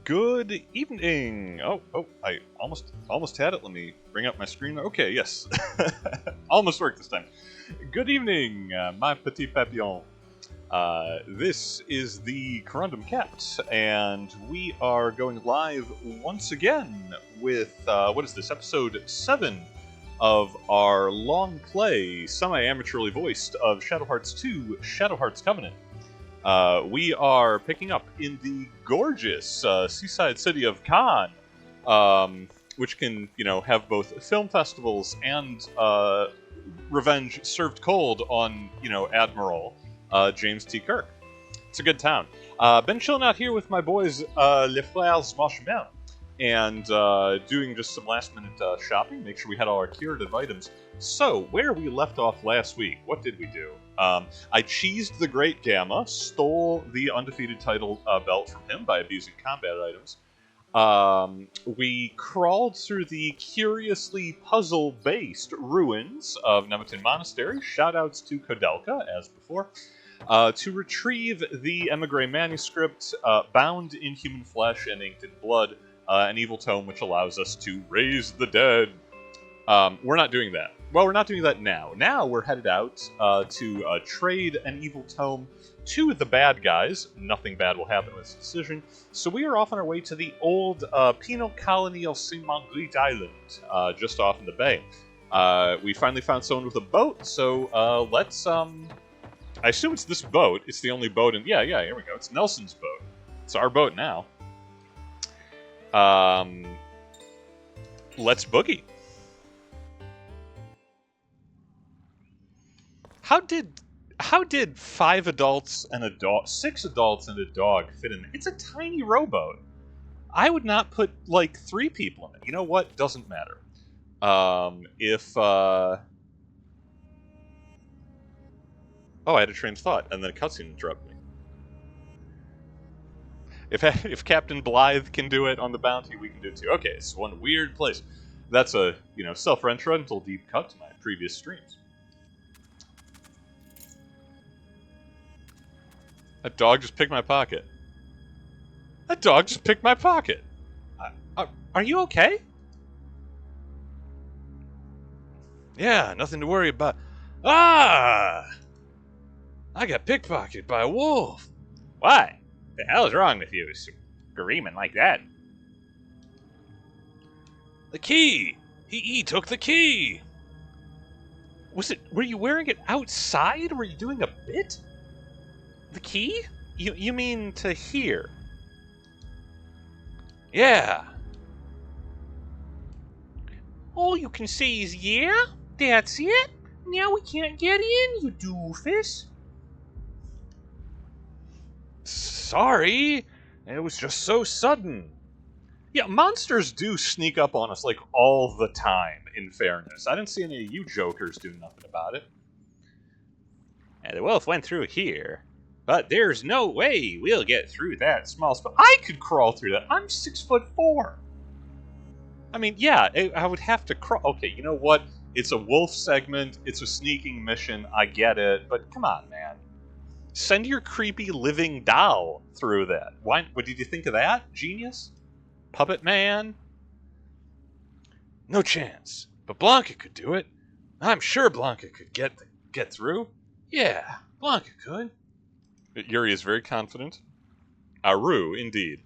Good evening. I almost had it. Let me bring up my screen. Okay, yes, almost worked this time. Good evening, my petit papillon. This is the Corundum Cat, and we are going live once again with what is this? Episode 7 of our long play, semi-amateurly voiced of Shadow Hearts 2: Shadow Hearts Covenant. We are picking up in the gorgeous seaside city of Cannes, which can, have both film festivals and revenge served cold on, Admiral James T. Kirk. It's a good town. Been chilling out here with my boys, Les Frères Marchemel, and doing just some last-minute shopping, make sure we had all our curative items. So, where we left off last week, what did we do? I cheesed the Great Gamma, stole the undefeated title belt from him by abusing combat items. We crawled through the curiously puzzle-based ruins of Nemetin Monastery, shoutouts to Kodelka, as before, to retrieve the Emigre manuscript, bound in human flesh and inked in blood, an evil tome which allows us to raise the dead. We're not doing that. Well, we're not doing that now. Now we're headed out to trade an evil tome to the bad guys. Nothing bad will happen with this decision. So we are off on our way to the old penal colony of Saint Marguerite Island, just off in the bay. We finally found someone with a boat, so let's... I assume it's this boat. It's the only boat in... Yeah, here we go. It's Nelson's boat. It's our boat now. Let's boogie. How did 5 adults and a dog, 6 adults and a dog fit in there? It's a tiny rowboat. I would not put, 3 people in it. You know what? Doesn't matter. Oh, I had a train of thought, and then a cutscene interrupted me. If Captain Blythe can do it on the Bounty, we can do it too. Okay, it's one weird place. That's a, self-referential deep cut to my previous streams. That dog just picked my pocket. That dog just picked my pocket. Are you okay? Yeah, nothing to worry about. Ah! I got pickpocketed by a wolf. Why? The hell is wrong with you, screaming like that? The key! He took the key! Were you wearing it outside? Were you doing a bit? The key? You mean to here? Yeah. All you can say is yeah? That's it? Now we can't get in, you doofus. Sorry. It was just so sudden. Yeah, monsters do sneak up on us, all the time, in fairness. I didn't see any of you jokers do nothing about it. And the wolf went through here. But there's no way we'll get through that small spot. I could crawl through that. I'm 6'4". I mean, yeah, I would have to crawl. Okay, you know what? It's a wolf segment. It's a sneaking mission. I get it. But come on, man. Send your creepy living doll through that. What did you think of that? Genius? Puppet man? No chance. But Blanca could do it. I'm sure Blanca could get through. Yeah, Blanca could. Yuri is very confident. Aru, indeed.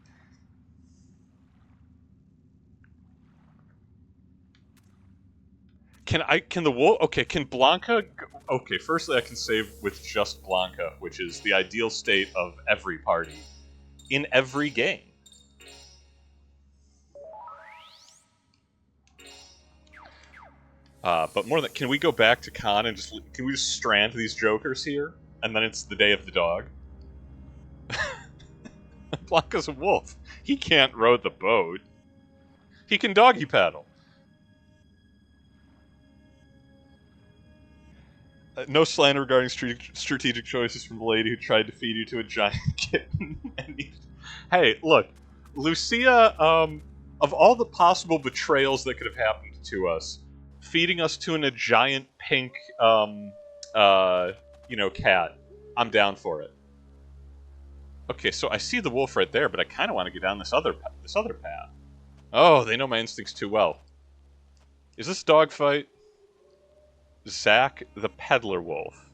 Can the wolf... Okay, can Blanca... Okay, firstly I can save with just Blanca, which is the ideal state of every party. In every game. But more than... Can we go back to Khan and can we just strand these jokers here? And then it's the day of the dog? Blanca's a wolf. He can't row the boat. He can doggy paddle. No slander regarding strategic choices from the lady who tried to feed you to a giant kitten. Hey, look. Lucia, of all the possible betrayals that could have happened to us, feeding us to a giant pink, cat, I'm down for it. Okay, so I see the wolf right there, but I kind of want to get down this other path. Oh, they know my instincts too well. Is this dogfight? Zack the peddler wolf.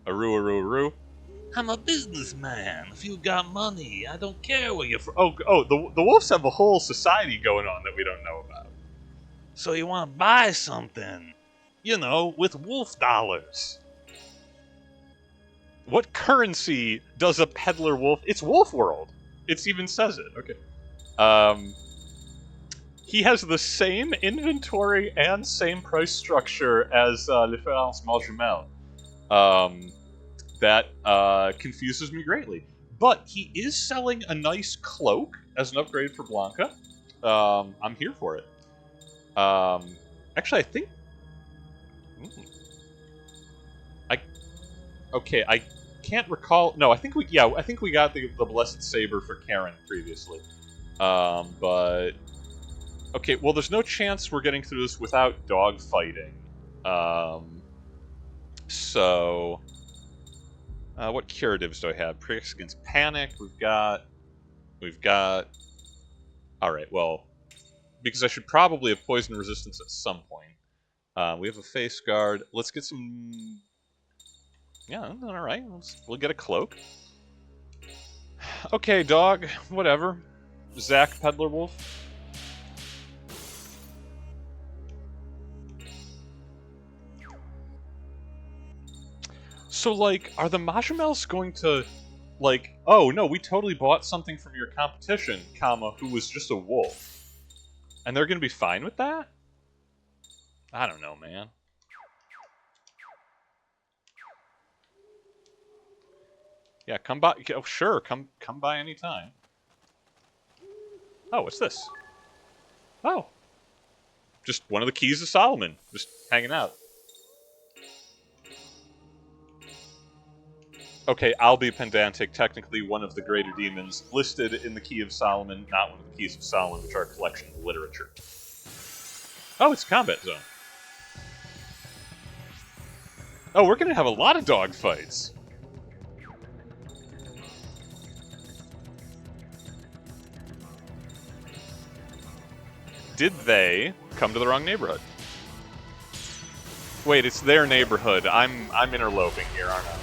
Aru, aru, aru. I'm a businessman. If you got money, I don't care where you're from. The wolves have a whole society going on that we don't know about. So you want to buy something? You know, with wolf dollars. What currency does a peddler wolf? It's Wolf World. It even says it. Okay. He has the same inventory and same price structure as Le France Malgemel. That confuses me greatly. But he is selling a nice cloak as an upgrade for Blanca. I'm here for it. Actually, I think... I can't recall... No, I think we got the Blessed Saber for Karen previously. But... Okay, well, there's no chance we're getting through this without dog fighting. So... what curatives do I have? Protects against panic. We've got... Alright, well... Because I should probably have poison resistance at some point. We have a face guard. Let's get some... Yeah, alright. We'll get a cloak. Okay, dog. Whatever. Zack, Peddler Wolf. So, like, are the Majamels going to, like, oh, no, we totally bought something from your competition, who was just a wolf. And they're going to be fine with that? I don't know, man. Yeah, come by. Oh, sure, come by anytime. Oh, what's this? Oh. Just one of the keys of Solomon. Just hanging out. Okay, I'll be pedantic. Technically, one of the greater demons listed in the Key of Solomon, not one of the Keys of Solomon, which are a collection of literature. Oh, it's a combat zone. Oh, we're gonna have a lot of dog fights. Did they come to the wrong neighborhood? Wait, it's their neighborhood. I'm interloping here, aren't I?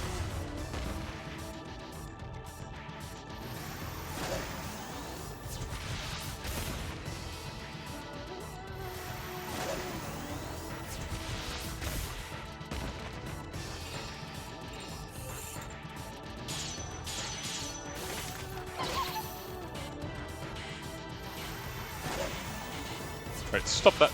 Alright, stop that.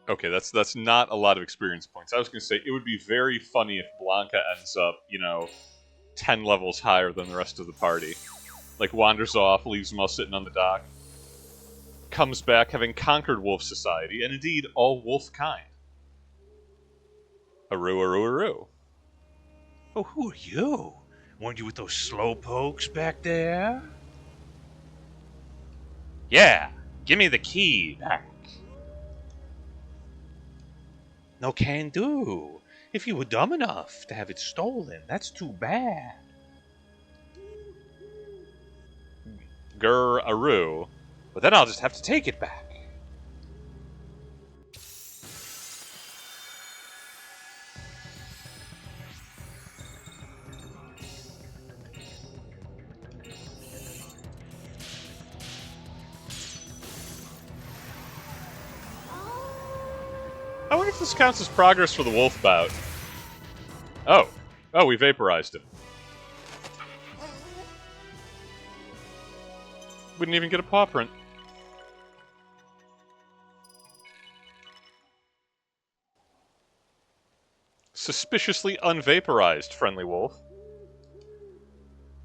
Okay, that's not a lot of experience points. I was going to say, it would be very funny if Blanca ends up, 10 levels higher than the rest of the party. Like, wanders off, leaves them all sitting on the dock. Comes back having conquered Wolf Society, and indeed, all wolf kind. Aru, aru, aru. Oh, who are you? Weren't you with those slowpokes back there? Yeah, give me the key back. No can do. If you were dumb enough to have it stolen, that's too bad. Aru. But then I'll just have to take it back. I wonder if this counts as progress for the wolf bout. Oh. Oh, we vaporized him. We didn't even get a paw print. Suspiciously unvaporized, friendly wolf.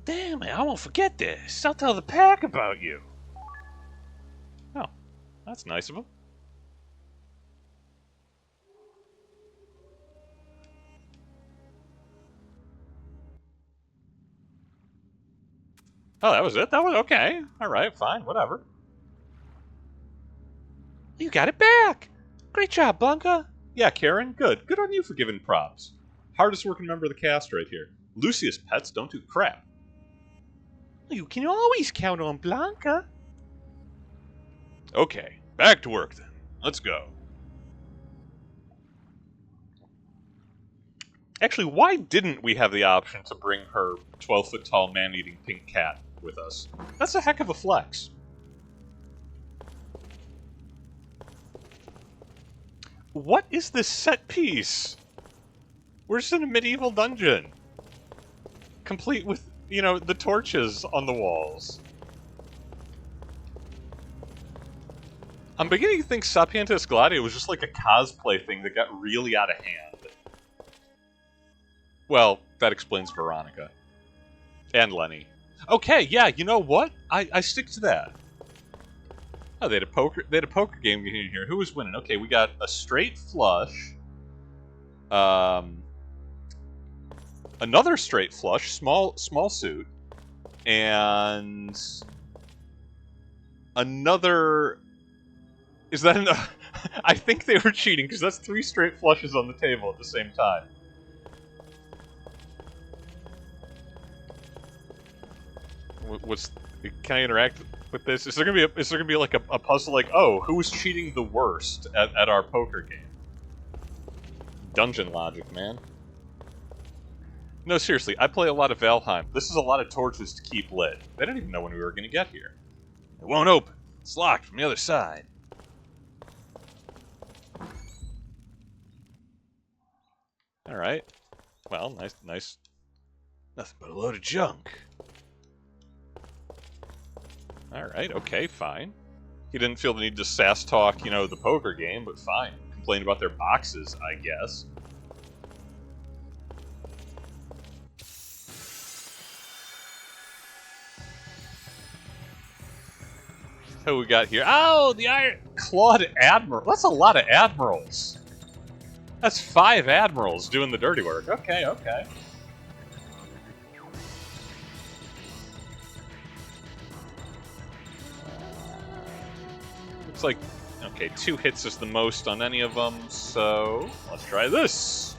Damn it, I won't forget this. I'll tell the pack about you. Oh, that's nice of him. Oh, that was it? That was okay. Alright, fine, whatever. You got it back! Great job, Blanca! Yeah, Karen, good. Good on you for giving props. Hardest working member of the cast right here. Lucius pets don't do crap. You can always count on Blanca. Okay, back to work then. Let's go. Actually, why didn't we have the option to bring her 12-foot-tall man-eating pink cat with us? That's a heck of a flex. What is this set piece? We're just in a medieval dungeon. Complete with, you know, the torches on the walls. I'm beginning to think Sapientis Gladia was just like a cosplay thing that got really out of hand. Well, that explains Veronica. And Lenny. Okay, yeah, you know what? I stick to that. Oh, they had a poker game in here. Who was winning? Okay, we got a straight flush. Another straight flush, small suit, and another. Is that enough? I think they were cheating because that's 3 straight flushes on the table at the same time. What's? Can I interact with this? Is there gonna be like a puzzle like, oh, who was cheating the worst at our poker game? Dungeon logic, man. No, seriously, I play a lot of Valheim. This is a lot of torches to keep lit. They didn't even know when we were gonna get here. It won't open. It's locked from the other side. Alright. Well, nice. Nothing but a load of junk. Alright, okay, fine. He didn't feel the need to sass talk, you know, the poker game, but fine. Complained about their boxes, I guess. Who we got here? Oh, the Iron Clawed Admiral. That's a lot of admirals. That's 5 admirals doing the dirty work. Okay. Looks like, okay, 2 hits is the most on any of them, so let's try this.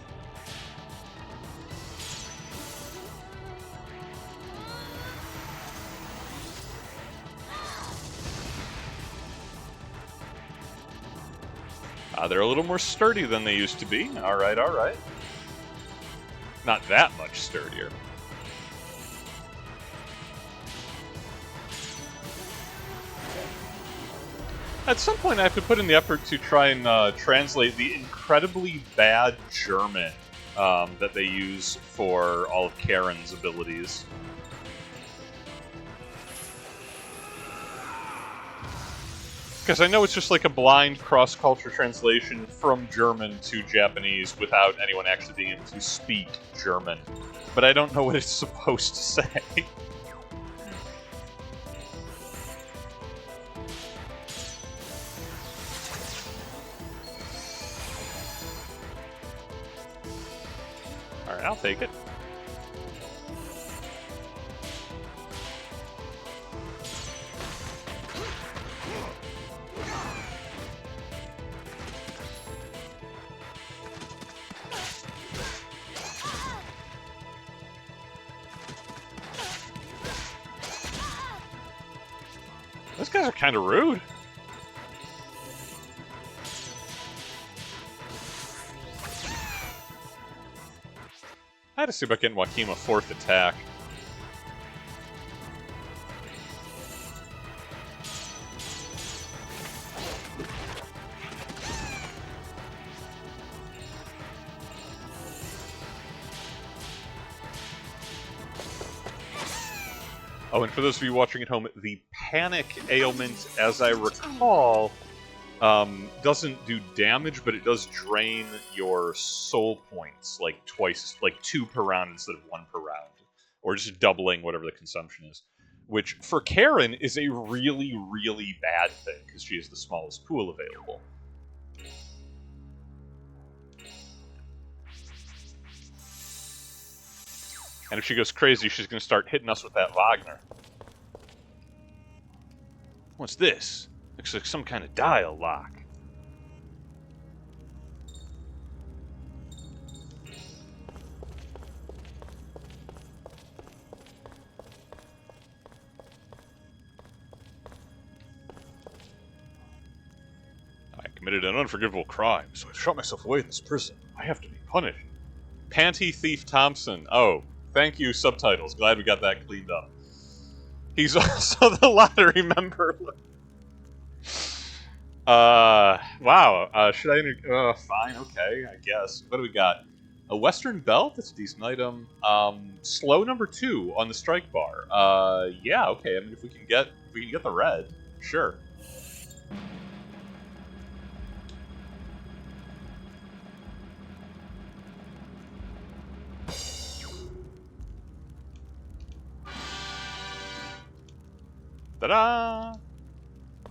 They're a little more sturdy than they used to be. Alright. Not that much sturdier. At some point, I have to put in the effort to try and translate the incredibly bad German that they use for all of Karen's abilities. Because I know it's just like a blind cross-culture translation from German to Japanese without anyone actually being able to speak German. But I don't know what it's supposed to say. Alright, I'll take it. Those guys are kind of rude. I had to see about getting Joachim a 4th attack. Oh, and for those of you watching at home, the panic ailment, as I recall, doesn't do damage, but it does drain your soul points like twice, like 2 per round instead of 1 per round, or just doubling whatever the consumption is. Which, for Karen, is a really, really bad thing, because she has the smallest pool available. And if she goes crazy, she's going to start hitting us with that Wagner. What's this? Looks like some kind of dial lock. I committed an unforgivable crime, so I shut myself away in this prison. I have to be punished. Panty Thief Thompson. Oh, thank you, subtitles. Glad we got that cleaned up. He's also the lottery member. Wow. Should I fine, okay, I guess. What do we got? A Western Belt? That's a decent item. Slow number 2 on the strike bar. Yeah, okay. I mean, if we can get the red, sure. Ta-da!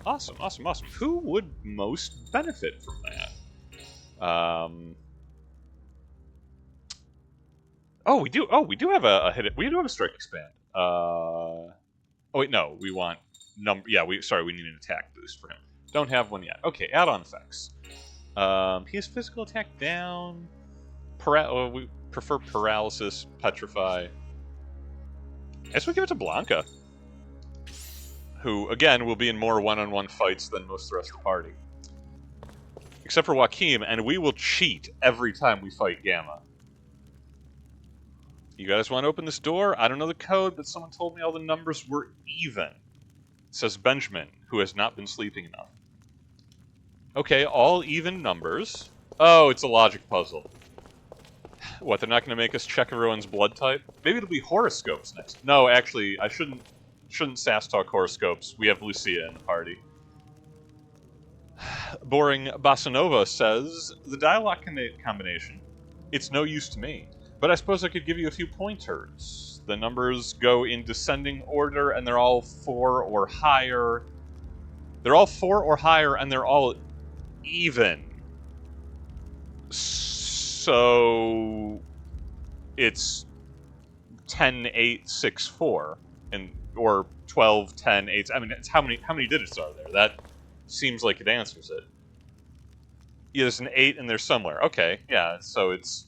Awesome, awesome, awesome. Who would most benefit from that? Oh, we do. Oh, we do have a hit. We do have a strike expand. Oh wait, no. We want number. Yeah, we need an attack boost for him. Don't have one yet. Okay, add-on effects. He has physical attack down. We prefer paralysis, petrify. I guess we give it to Blanca, who, again, will be in more one-on-one fights than most of the rest of the party. Except for Joaquim, and we will cheat every time we fight Gamma. You guys want to open this door? I don't know the code, but someone told me all the numbers were even. Says Benjamin, who has not been sleeping enough. Okay, all even numbers. Oh, it's a logic puzzle. What, they're not going to make us check everyone's blood type? Maybe it'll be horoscopes next. No, actually, I shouldn't sass talk horoscopes. We have Lucia in the party. Boring Bossa Nova says, the dialogue combination. It's no use to me, but I suppose I could give you a few pointers. The numbers go in descending order, and they're all 4 or higher. They're all 4 or higher, and they're all even. So it's 10, 8, 6, 4, and or 12, 10, 8. I mean, it's how many digits are there? That seems like it answers it. Yeah, there's an 8 in there somewhere. Okay, yeah, so it's...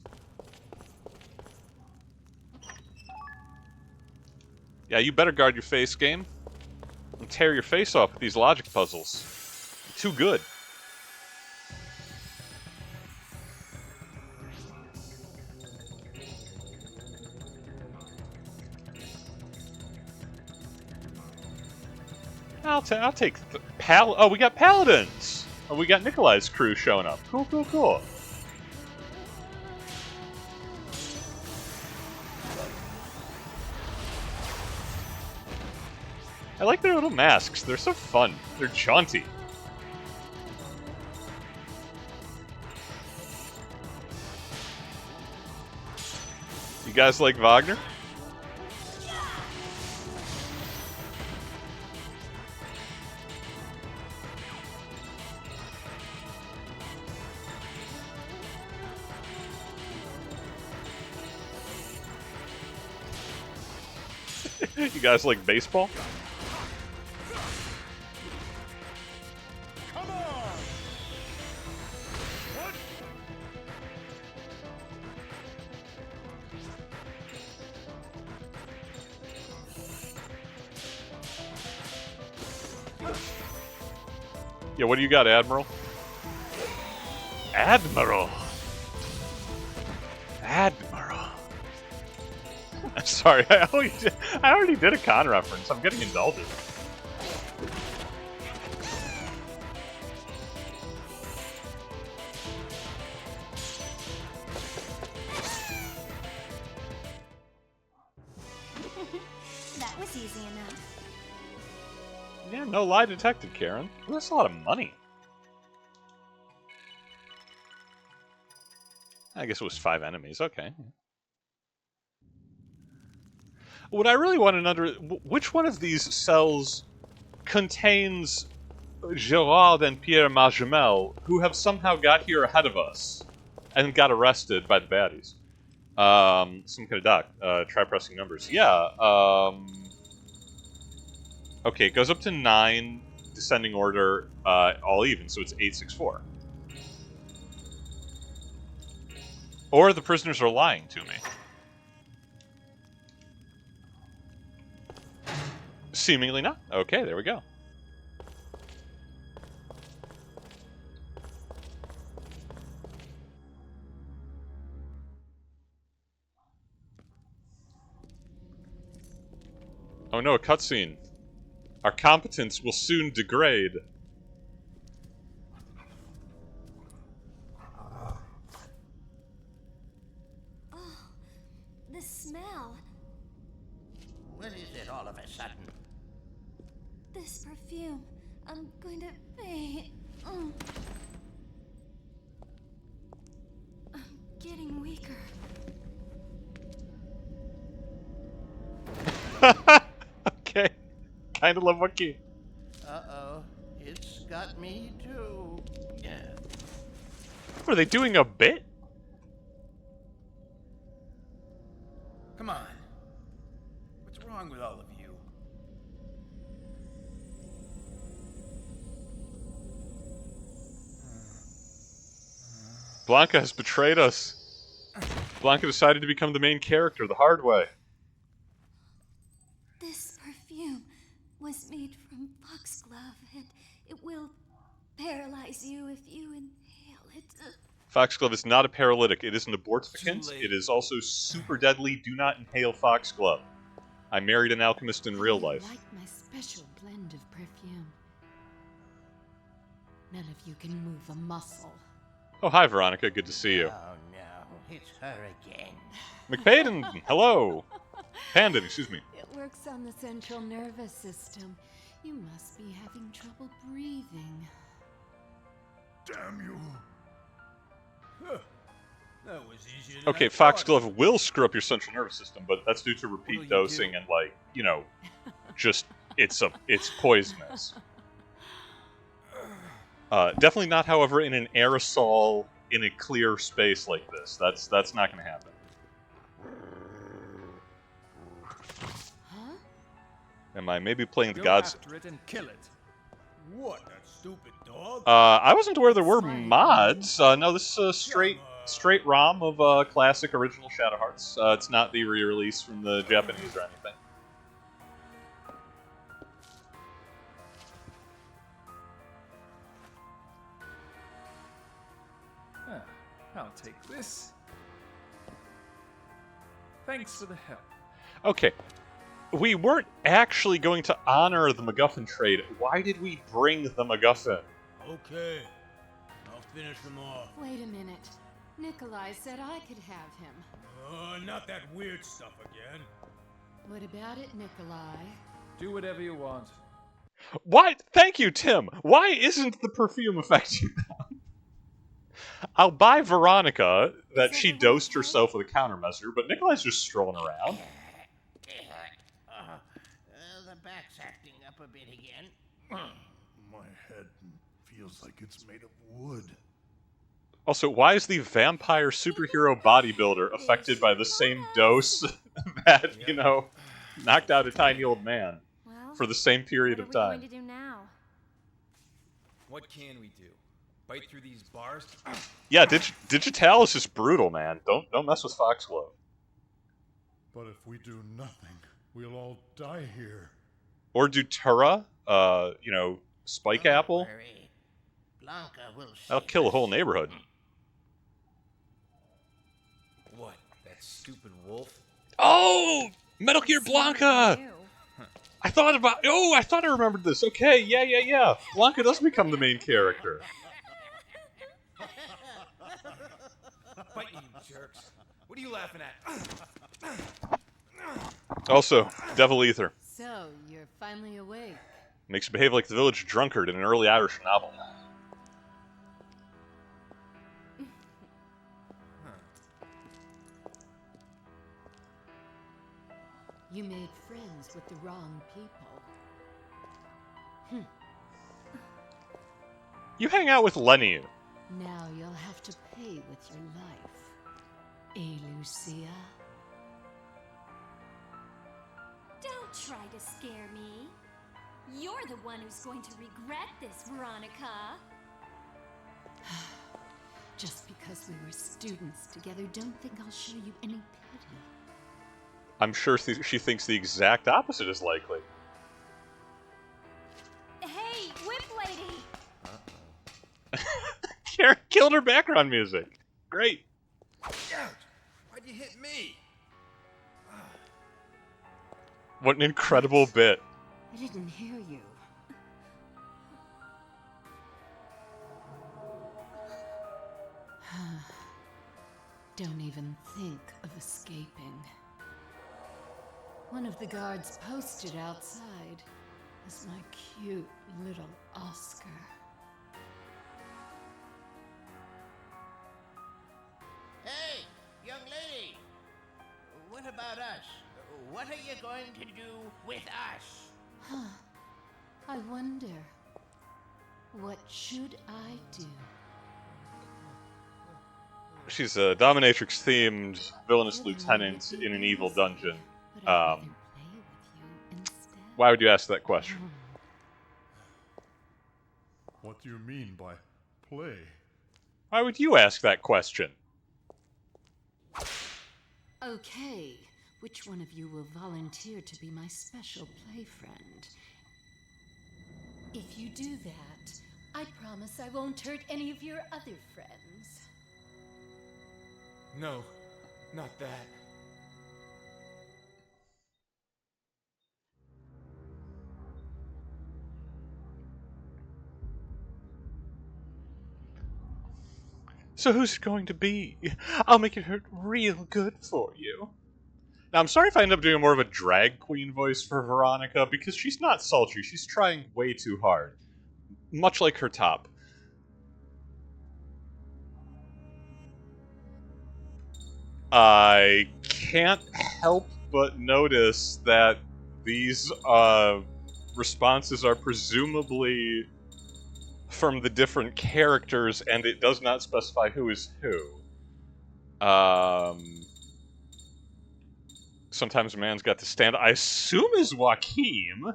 Yeah, you better guard your face, game. And tear your face off with these logic puzzles. Too good. I'll take oh, we got paladins. Oh, we got Nikolai's crew showing up. Cool, cool, cool. I like their little masks. They're so fun. They're jaunty. You guys like Wagner? You guys like baseball? Come on! What? Yeah, what do you got, Admiral? Admiral! Admiral. I'm sorry, I already did a con reference. I'm getting indulgent. That was easy enough. Yeah, no lie detected, Karen. Well, that's a lot of money. I guess it was 5 enemies. Okay. What I really want to know, which one of these cells contains Gerard and Pierre Majumel, who have somehow got here ahead of us and got arrested by the baddies? Some kind of doc. Try pressing numbers. Yeah. Okay, it goes up to 9. descending order, all even, so it's 864. Or the prisoners are lying to me. Seemingly not. Okay, there we go. Oh no, a cutscene. Our competence will soon degrade. Oh, the smell. What is it all of a sudden? This perfume. I'm going to faint. I'm getting weaker. Okay. Kind of love Wookiee. Uh-oh. It's got me too. Yeah. What, are they doing a bit? Come on. What's wrong with all of you? Blanca has betrayed us. Blanca decided to become the main character the hard way. This perfume was made from foxglove, and it will paralyze you if you inhale it. Foxglove is not a paralytic. It is an abortificant. Too late. It is also super deadly. Do not inhale foxglove. I married an alchemist in real life. I like my special blend of perfume. None of you can move a muscle. Oh, hi, Veronica. Good to see you. Oh no, it's her again. McPaden, hello. Pandon, excuse me. It works on the central nervous system. You must be having trouble breathing. Damn you. Huh. That was easier than Okay, I thought. Foxglove will screw up your central nervous system, but that's due to What'll repeat you dosing do? and, like, you know, just, it's poisonous. Definitely not, however, in an aerosol in a clear space like this. That's not going to happen. Huh? Am I maybe playing the Go gods? after it and kill it. What, that stupid dog? I wasn't aware there were Slime. mods. No, this is a straight ROM of classic original Shadow Hearts. It's not the re-release from the Japanese or anything. Huh, I'll take this. Thanks for the help. Okay. We weren't actually going to honor the MacGuffin trade. Why did we bring the MacGuffin? Okay, I'll finish them off. Wait a minute. Nikolai said I could have him. Not that weird stuff again. What about it, Nikolai? Do whatever you want. Why? Thank you, Tim. Why isn't the perfume affecting them? I'll buy Veronica that she dosed herself with a countermeasure, but Nikolai's just strolling around. The back's acting up a bit again. My head feels like it's made of wood. Also, why is the vampire superhero bodybuilder affected by the same dose that, you know, knocked out a tiny old man Well, for the same period what of are we time? going to do now? What can we do? Bite through these bars? Yeah, Digital is just brutal, man. Don't mess with Foxglove. But if we do nothing, we'll all die here. Or Dutura, you know, Spike Don't Apple. worry. Blanca will That'll save kill the us. whole neighborhood. What? That stupid wolf? Oh! Metal Gear Blanca! I thought I remembered this. Okay, yeah. Blanca does become the main character. Bite me, you jerks. What are you laughing at? Also, Devil Ether. So, you're finally awake. Makes you behave like the village drunkard in an early Irish novel. You made friends with the wrong people. You hang out with Lenny. Now you'll have to pay with your life. Eh, Lucia? Don't try to scare me. You're the one who's going to regret this, Veronica. Just because we were students together, don't think I'll show you any pity. I'm sure she thinks the exact opposite is likely. Hey, Whip Lady! Karen killed her background music. Great. Ouch! Why'd you hit me? What an incredible bit. I didn't hear you. Don't even think of escaping. One of the guards posted outside is my cute little Oscar. Hey, young lady! What about us? What are you going to do with us? I wonder, what should I do? She's a dominatrix-themed villainous lieutenant in an evil dungeon. But I'd rather play with you instead. Why would you ask that question? What do you mean by play? Why would you ask that question? Okay, which one of you will volunteer to be my special play friend? If you do that, I promise I won't hurt any of your other friends. No, not that. So who's it going to be? I'll make it hurt real good for you. Now, I'm sorry if I end up doing more of a drag queen voice for Veronica, because she's not sultry. She's trying way too hard. Much like her top. I can't help but notice that these responses are presumably from the different characters, and it does not specify who is who. Sometimes a man's got to stand. I assume is Joaquim.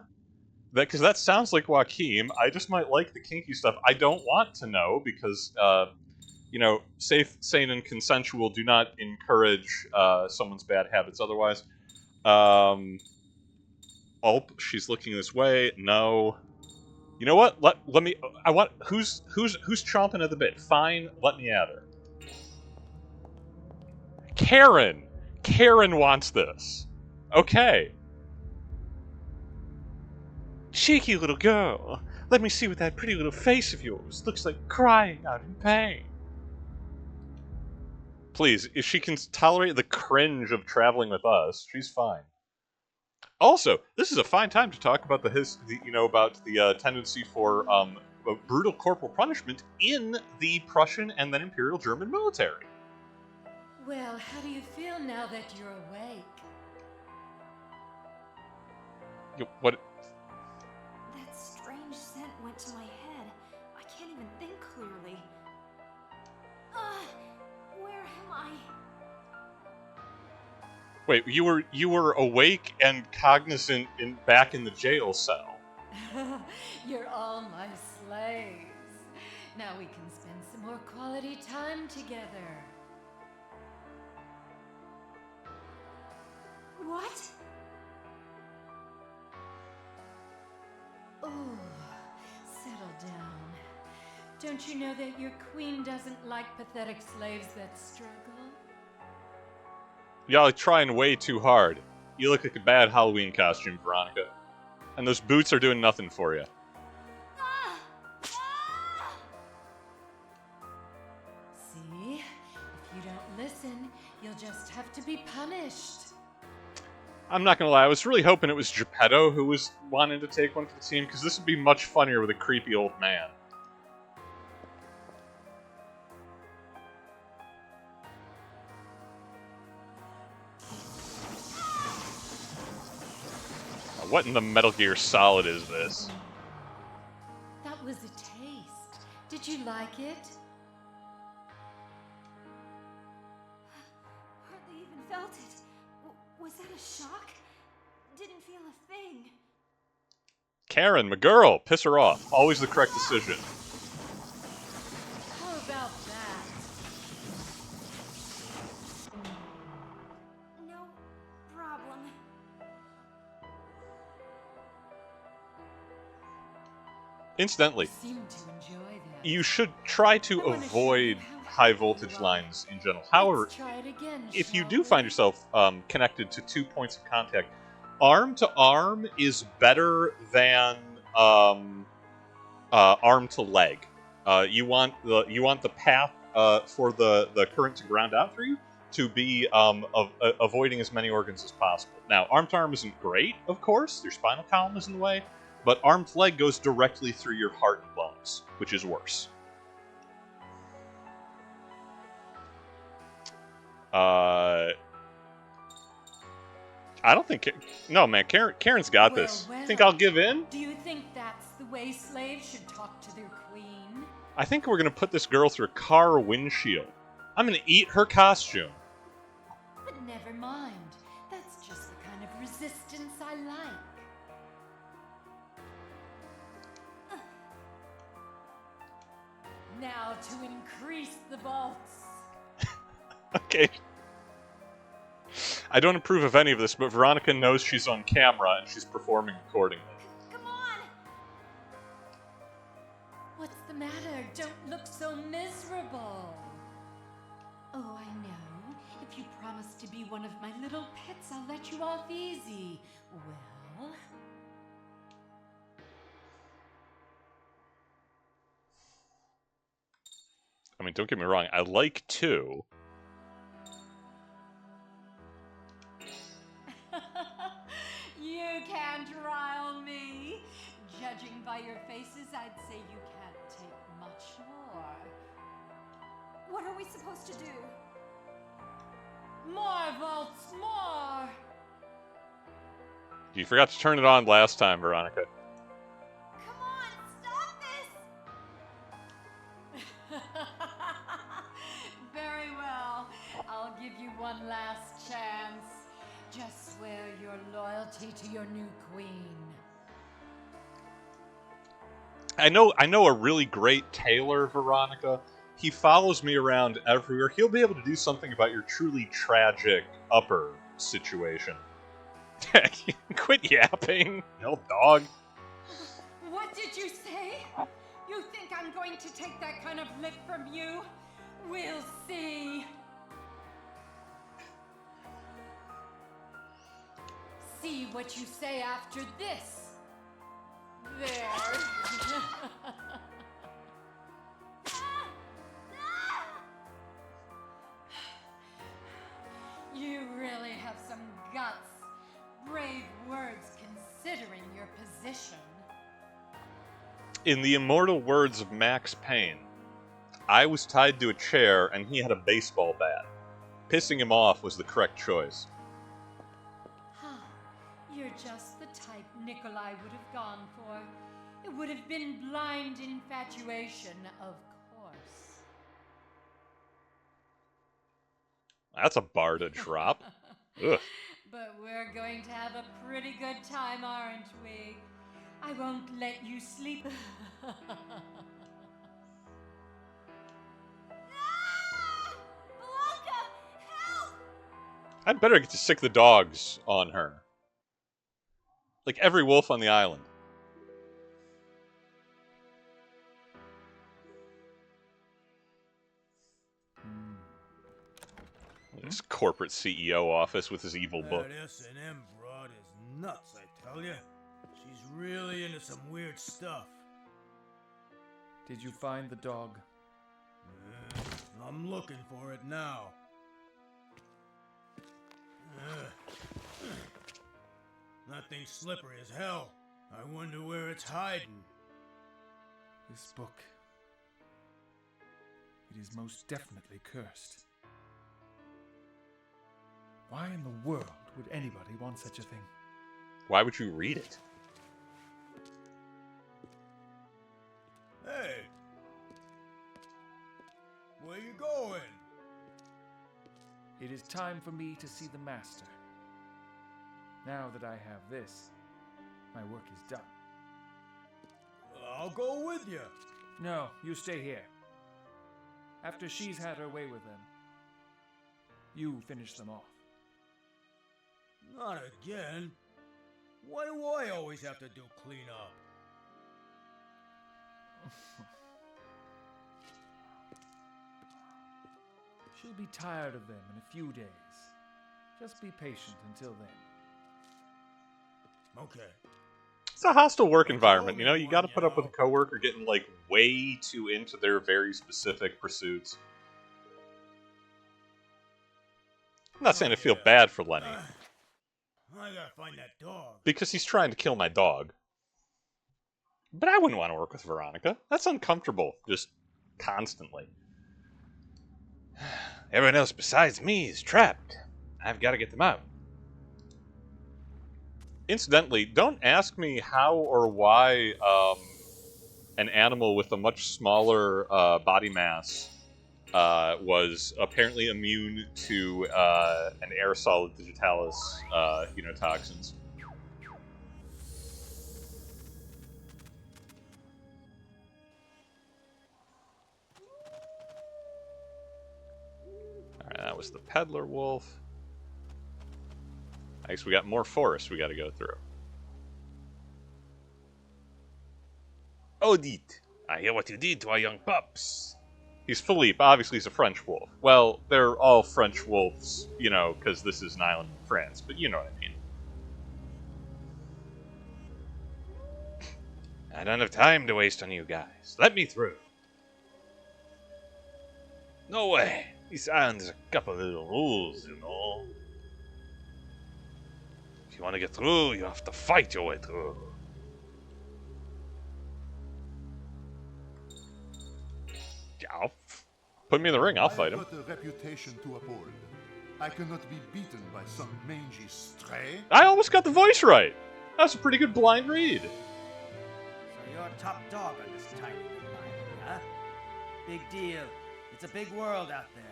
Because that sounds like Joaquim. I just might like the kinky stuff. I don't want to know because, you know, safe, sane, and consensual do not encourage someone's bad habits otherwise. Oh, she's looking this way. No. You know what? Let me. I want. Who's chomping at the bit? Fine. Let me at her. Karen. Karen wants this. Okay. Cheeky little girl. Let me see what that pretty little face of yours looks like crying out in pain. Please, if she can tolerate the cringe of traveling with us, she's fine. Also, this is a fine time to talk about the tendency for brutal corporal punishment in the Prussian and then Imperial German military. Well, how do you feel now that you're awake? What? That strange scent went to my head. I can't even think clearly. Where am I? Wait, you were awake and cognizant back in the jail cell. You're all my slaves. Now we can spend some more quality time together. What? Oh, settle down. Don't you know that your queen doesn't like pathetic slaves that struggle? Y'all are trying way too hard. You look like a bad Halloween costume, Veronica. And those boots are doing nothing for you. See? If you don't listen, you'll just have to be punished. I'm not gonna lie, I was really hoping it was Geppetto who was wanting to take one for the team, because this would be much funnier with a creepy old man. What in the Metal Gear Solid is this? That was a taste. Did you like it? Hardly even felt it. Was that a shock? Didn't feel a thing. Karen, my girl, piss her off. Always the correct decision. How about that? No problem. Incidentally, Seem to enjoy that. you should try to I wanna show avoid you how high happy voltage you are. lines in general. However, Let's try it again, if you shall do find we? yourself connected to 2 points of contact, arm to arm is better than arm to leg. You want the path for the current to ground out through you to be avoiding as many organs as possible. Now, arm to arm isn't great, of course. Your spinal column is in the way, but arm to leg goes directly through your heart and lungs, which is worse. I don't think... No, man, Karen's got this. Well, Think I'll give in? Do you think that's the way slaves should talk to their queen? I think we're going to put this girl through a car windshield. I'm going to eat her costume. But never mind. That's just the kind of resistance I like. Now to increase the vaults. Okay. I don't approve of any of this, but Veronica knows she's on camera and she's performing accordingly. Come on! What's the matter? Don't look so miserable. Oh, I know. If you promise to be one of my little pets, I'll let you off easy. Well... I mean, don't get me wrong, I like to. You can't rile me. Judging by your faces, I'd say you can't take much more. What are we supposed to do? More vaults, more! You forgot to turn it on last time, Veronica. Come on, stop this! Very well. I'll give you one last chance. Just swear your loyalty to your new queen. I know a really great tailor, Veronica. He follows me around everywhere. He'll be able to do something about your truly tragic upper situation. Quit yapping, you old dog. What did you say? You think I'm going to take that kind of lick from you? We'll see. See what you say after this. There. You really have some guts. Brave words considering your position. In the immortal words of Max Payne, I was tied to a chair and he had a baseball bat. Pissing him off was the correct choice. You're just the type Nikolai would have gone for. It would have been blind infatuation, of course. That's a bar to drop. Ugh. But we're going to have a pretty good time, aren't we? I won't let you sleep. Blanca, help! I'd better get to sick the dogs on her. Like every wolf on the island. This corporate CEO office with his evil book. That S&M broad is nuts, I tell ya. She's really into some weird stuff. Did you find the dog? I'm looking for it now. That thing's slippery as hell. I wonder where it's hiding. This book. It is most definitely cursed. Why in the world would anybody want such a thing? Why would you read it? Hey! Where you going? It is time for me to see the master. Now that I have this, my work is done. I'll go with you. No, you stay here. After she's had her way with them, you finish them off. Not again. Why do I always have to do cleanup? She'll be tired of them in a few days. Just be patient until then. Okay. It's a hostile work environment, you know? You gotta put up with a coworker getting, like, way too into their very specific pursuits. I'm not saying I feel bad for Lenny, I gotta find that dog. because he's trying to kill my dog. But I wouldn't want to work with Veronica. That's uncomfortable, just constantly. Everyone else besides me is trapped. I've got to get them out. Incidentally, don't ask me how or why an animal with a much smaller body mass was apparently immune to an aerosol digitalis toxins. Alright, that was the peddler wolf. I guess we got more forest we got to go through. Odit, I hear what you did to our young pups. He's Philippe. Obviously, he's a French wolf. Well, they're all French wolves, you know, because this is an island in France, but you know what I mean. I don't have time to waste on you guys. Let me through. No way. This island has a couple of little rules, you know. If you want to get through, you have to fight your way through. Yeah, put me in the ring, I'll fight him. I've got a reputation to uphold. I cannot be beaten by some mangy stray. I almost got the voice right. That's a pretty good blind read. So you're top dog on this tiny little island, huh? Big deal. It's a big world out there.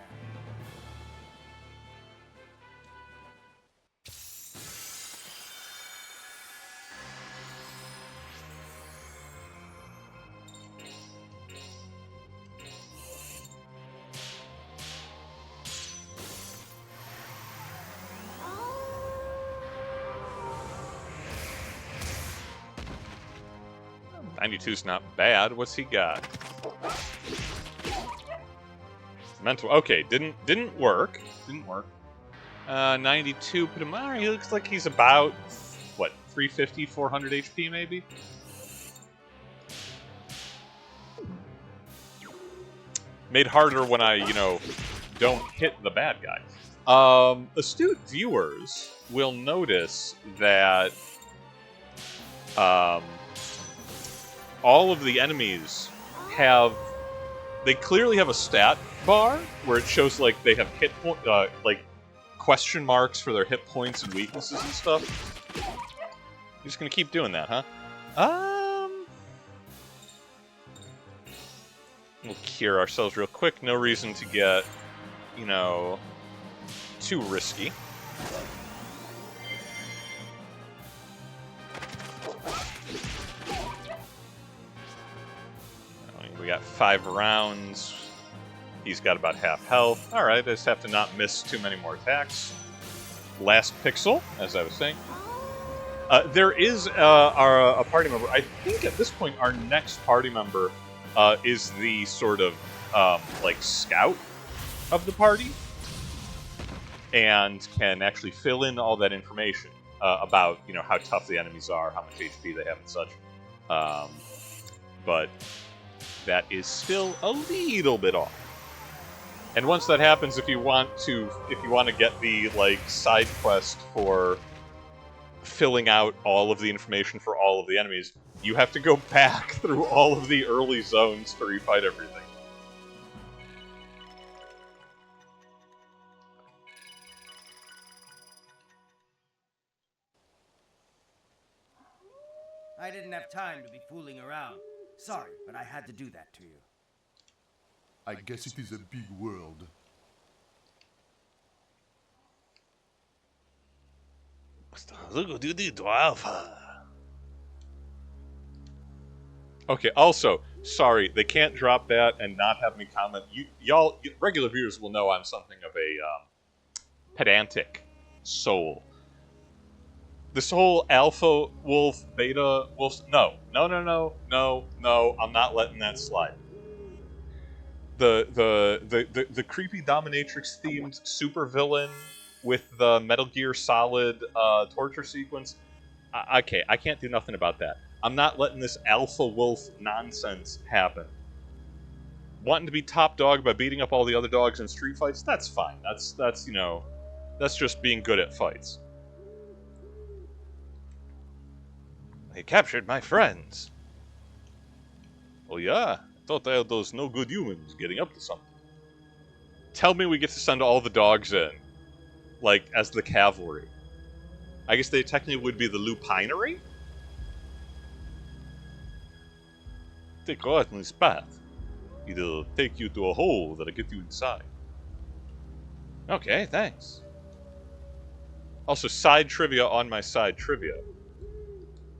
'92's not bad. What's he got? Mental. Okay, didn't work. Didn't work. 92 put him. He looks like he's about what 350, 400 HP maybe. Made harder when I don't hit the bad guy. Astute viewers will notice that all of the enemies they clearly have a stat bar where it shows like they have hit point, like question marks for their hit points and weaknesses and stuff. You're just gonna keep doing that, huh? We'll cure ourselves real quick. No reason to get, too risky. We got 5 rounds. He's got about half health. Alright, I just have to not miss too many more attacks. Last pixel, as I was saying. There is a party member. I think at this point our next party member is the sort of scout of the party. And can actually fill in all that information about, how tough the enemies are, how much HP they have and such. But that is still a little bit off. And once that happens, if you want to get the side quest for filling out all of the information for all of the enemies, you have to go back through all of the early zones to refight everything. I didn't have time to be fooling around. Sorry, but I had to do that to you. I guess it is a big world. Look what you did to Alpha. Okay, also, sorry, they can't drop that and not have me comment. Y'all, regular viewers will know I'm something of a pedantic soul. This whole alpha wolf, beta wolf, no, I'm not letting that slide. The creepy dominatrix themed supervillain with the Metal Gear Solid torture sequence. Okay, I can't do nothing about that. I'm not letting this alpha wolf nonsense happen. Wanting to be top dog by beating up all the other dogs in street fights, that's fine. That's that's just being good at fights. They captured my friends. Oh yeah? I thought they had those no good humans getting up to something. Tell me we get to send all the dogs in. Like, as the cavalry. I guess they technically would be the lupinery? Take right on this path. It'll take you to a hole that'll get you inside. Okay, thanks. Also, side trivia on my side trivia.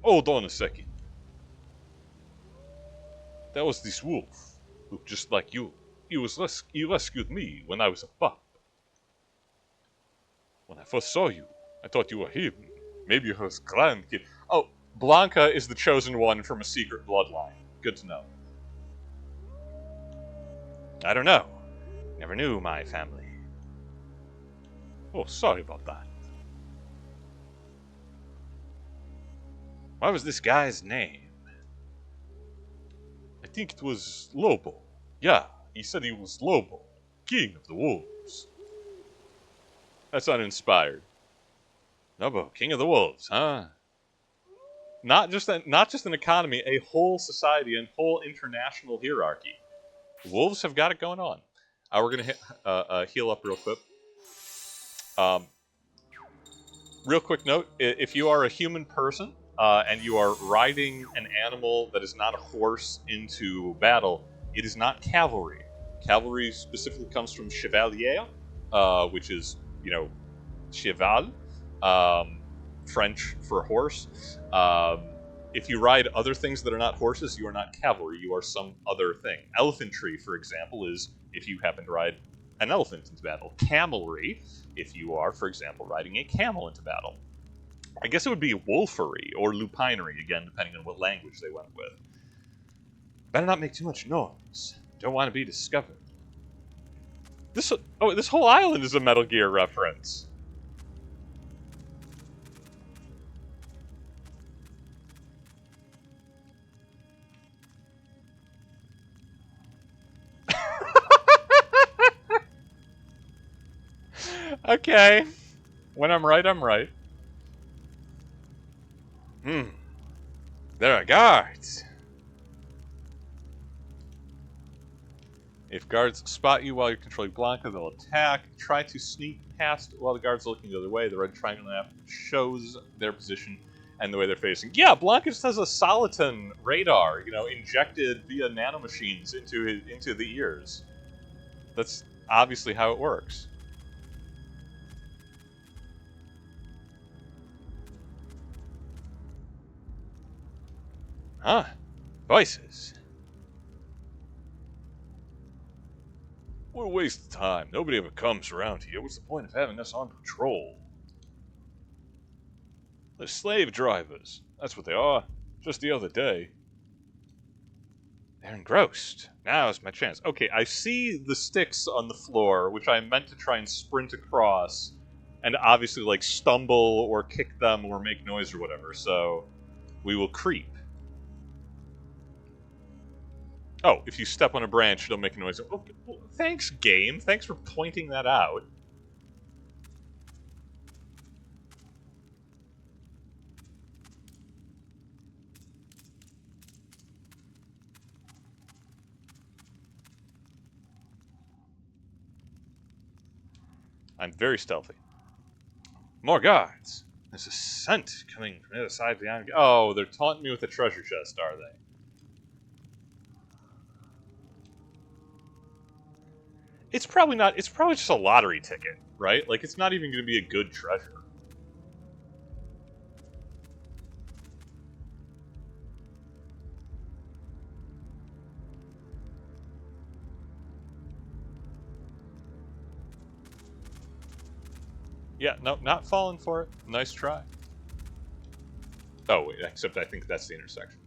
Hold on a second. That was this wolf. Looked just like you. He rescued me when I was a pup. When I first saw you, I thought you were him. Maybe you're his grandkid. Oh, Blanca is the chosen one from a secret bloodline. Good to know. I don't know. Never knew my family. Oh, sorry about that. What was this guy's name? I think it was Lobo. Yeah, he said he was Lobo, king of the wolves. That's uninspired. Lobo, king of the wolves, huh? Not just an economy, a whole society and whole international hierarchy. Wolves have got it going on. We're gonna heal up real quick. Real quick note: if you are a human person and you are riding an animal that is not a horse into battle, it is not cavalry. Cavalry specifically comes from chevalier, which is cheval, French for horse. If you ride other things that are not horses, you are not cavalry. You are some other thing. Elephantry, for example, is if you happen to ride an elephant into battle. Camelry, if you are, for example, riding a camel into battle. I guess it would be wolfery or lupinery, again, depending on what language they went with. Better not make too much noise. Don't want to be discovered. This whole island is a Metal Gear reference. Okay. When I'm right, I'm right. There are guards. If guards spot you while you're controlling Blanca, they'll attack. Try to sneak past while the guards are looking the other way. The red triangle map shows their position and the way they're facing. Yeah, Blanca just has a Soliton radar, injected via nanomachines into the ears. That's obviously how it works. Huh? Voices. What a waste of time. Nobody ever comes around here. What's the point of having us on patrol? They're slave drivers. That's what they are. Just the other day. They're engrossed. Now's my chance. Okay, I see the sticks on the floor, which I meant to try and sprint across, and obviously, stumble or kick them or make noise or whatever, so we will creep. Oh, if you step on a branch, it'll make a noise. Okay, well, thanks, game. Thanks for pointing that out. I'm very stealthy. More guards. There's a scent coming from the other side of the island. Oh, they're taunting me with a treasure chest, are they? It's probably not. It's probably just a lottery ticket, right? It's not even going to be a good treasure. Yeah, no, not falling for it. Nice try. Oh, wait, except I think that's the intersection.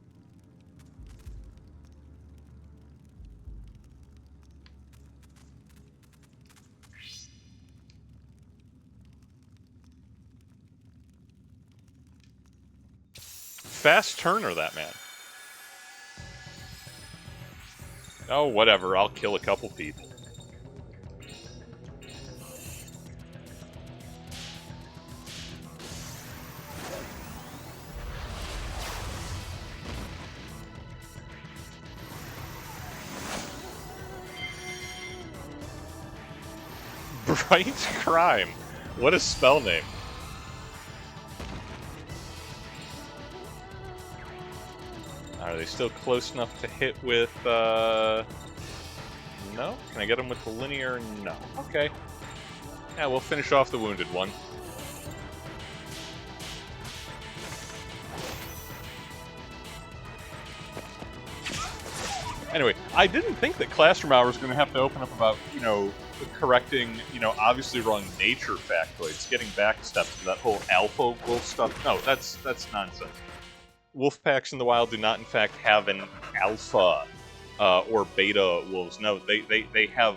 Fast turner, that man. Oh, whatever. I'll kill a couple people. Bright Crime. What a spell name. Are they still close enough to hit with, No? Can I get them with the linear? No. Okay. Yeah, we'll finish off the wounded one. Anyway, I didn't think that Classroom Hour was going to have to open up about, correcting, obviously wrong nature factoids, getting back steps to that whole alpha wolf stuff. No, that's nonsense. Wolf packs in the wild do not, in fact, have an alpha or beta wolves. No, they have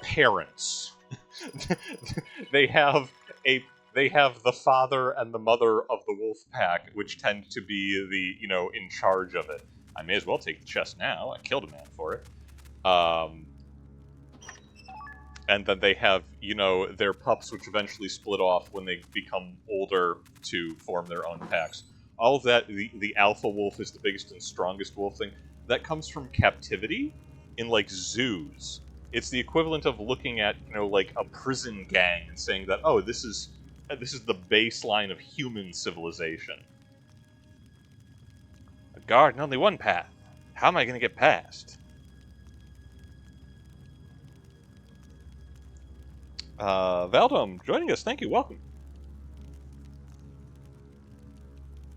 parents. they have the father and the mother of the wolf pack, which tend to be the in charge of it. I may as well take the chest now. I killed a man for it. And then they have, their pups, which eventually split off when they become older to form their own packs. All of that, the alpha wolf is the biggest and strongest wolf thing. That comes from captivity in, zoos. It's the equivalent of looking at, a prison gang and saying that, oh, this is the baseline of human civilization. A guard and only one path. How am I going to get past? Valdom, joining us. Thank you. Welcome.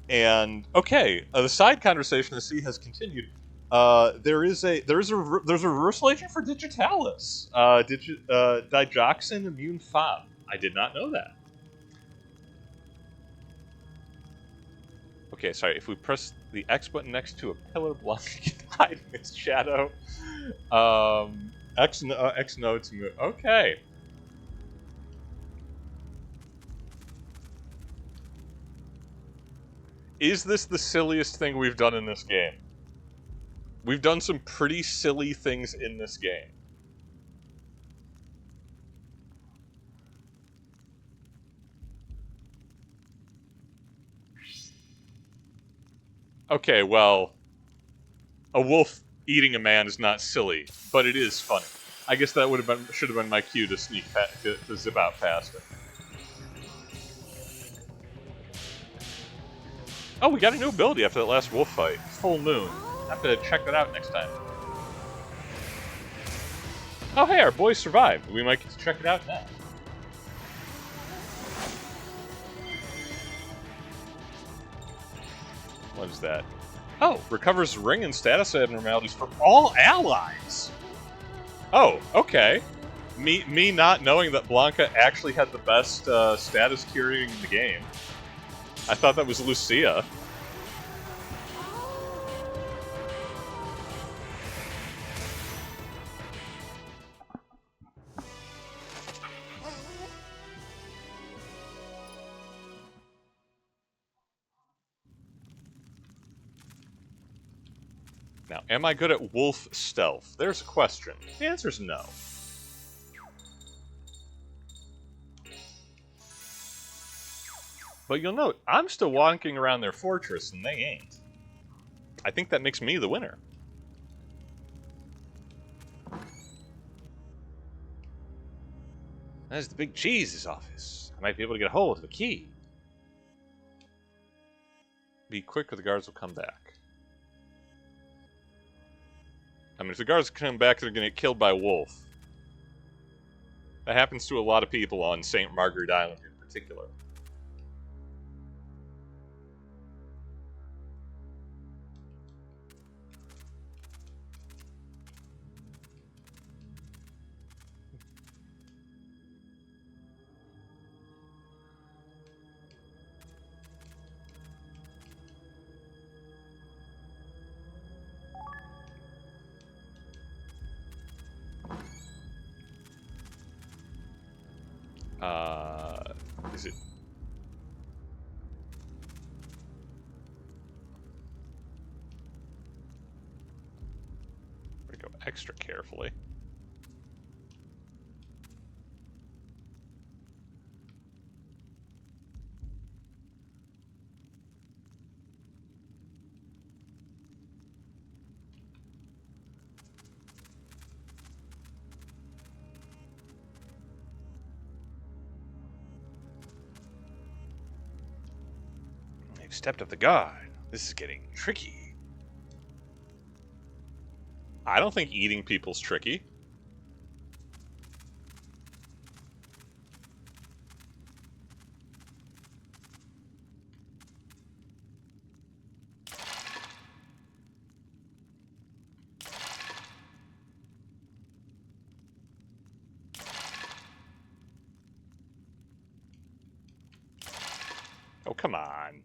And okay, the side conversation I see has continued. There's a reversal agent for Digitalis. Digoxin Immune Fob. I did not know that. Okay, sorry. If we press the X button next to a pillar block, you can hide in its shadow. X notes. Okay. Is this the silliest thing we've done in this game? We've done some pretty silly things in this game. Okay, well, a wolf eating a man is not silly, but it is funny. I guess that should have been my cue to sneak to zip out past it. Oh, we got a new ability after that last wolf fight. Full Moon. I have to check that out next time. Oh, hey, our boys survived. We might get to check it out now. What is that? Oh, recovers ring and status abnormalities for all allies. Oh, okay. Me not knowing that Blanca actually had the best status curing in the game. I thought that was Lucia. Now, am I good at wolf stealth? There's a question. The answer's no. But you'll note, I'm still walking around their fortress, and they ain't. I think that makes me the winner. That's the Big Cheese's office. I might be able to get a hold of the key. Be quick or the guards will come back. I mean, if the guards come back, they're going to get killed by a wolf. That happens to a lot of people on St. Margaret Island in particular. Is it? We're gonna go extra carefully. They've stepped up the guard. This is getting tricky. I don't think eating people's tricky. Oh, come on.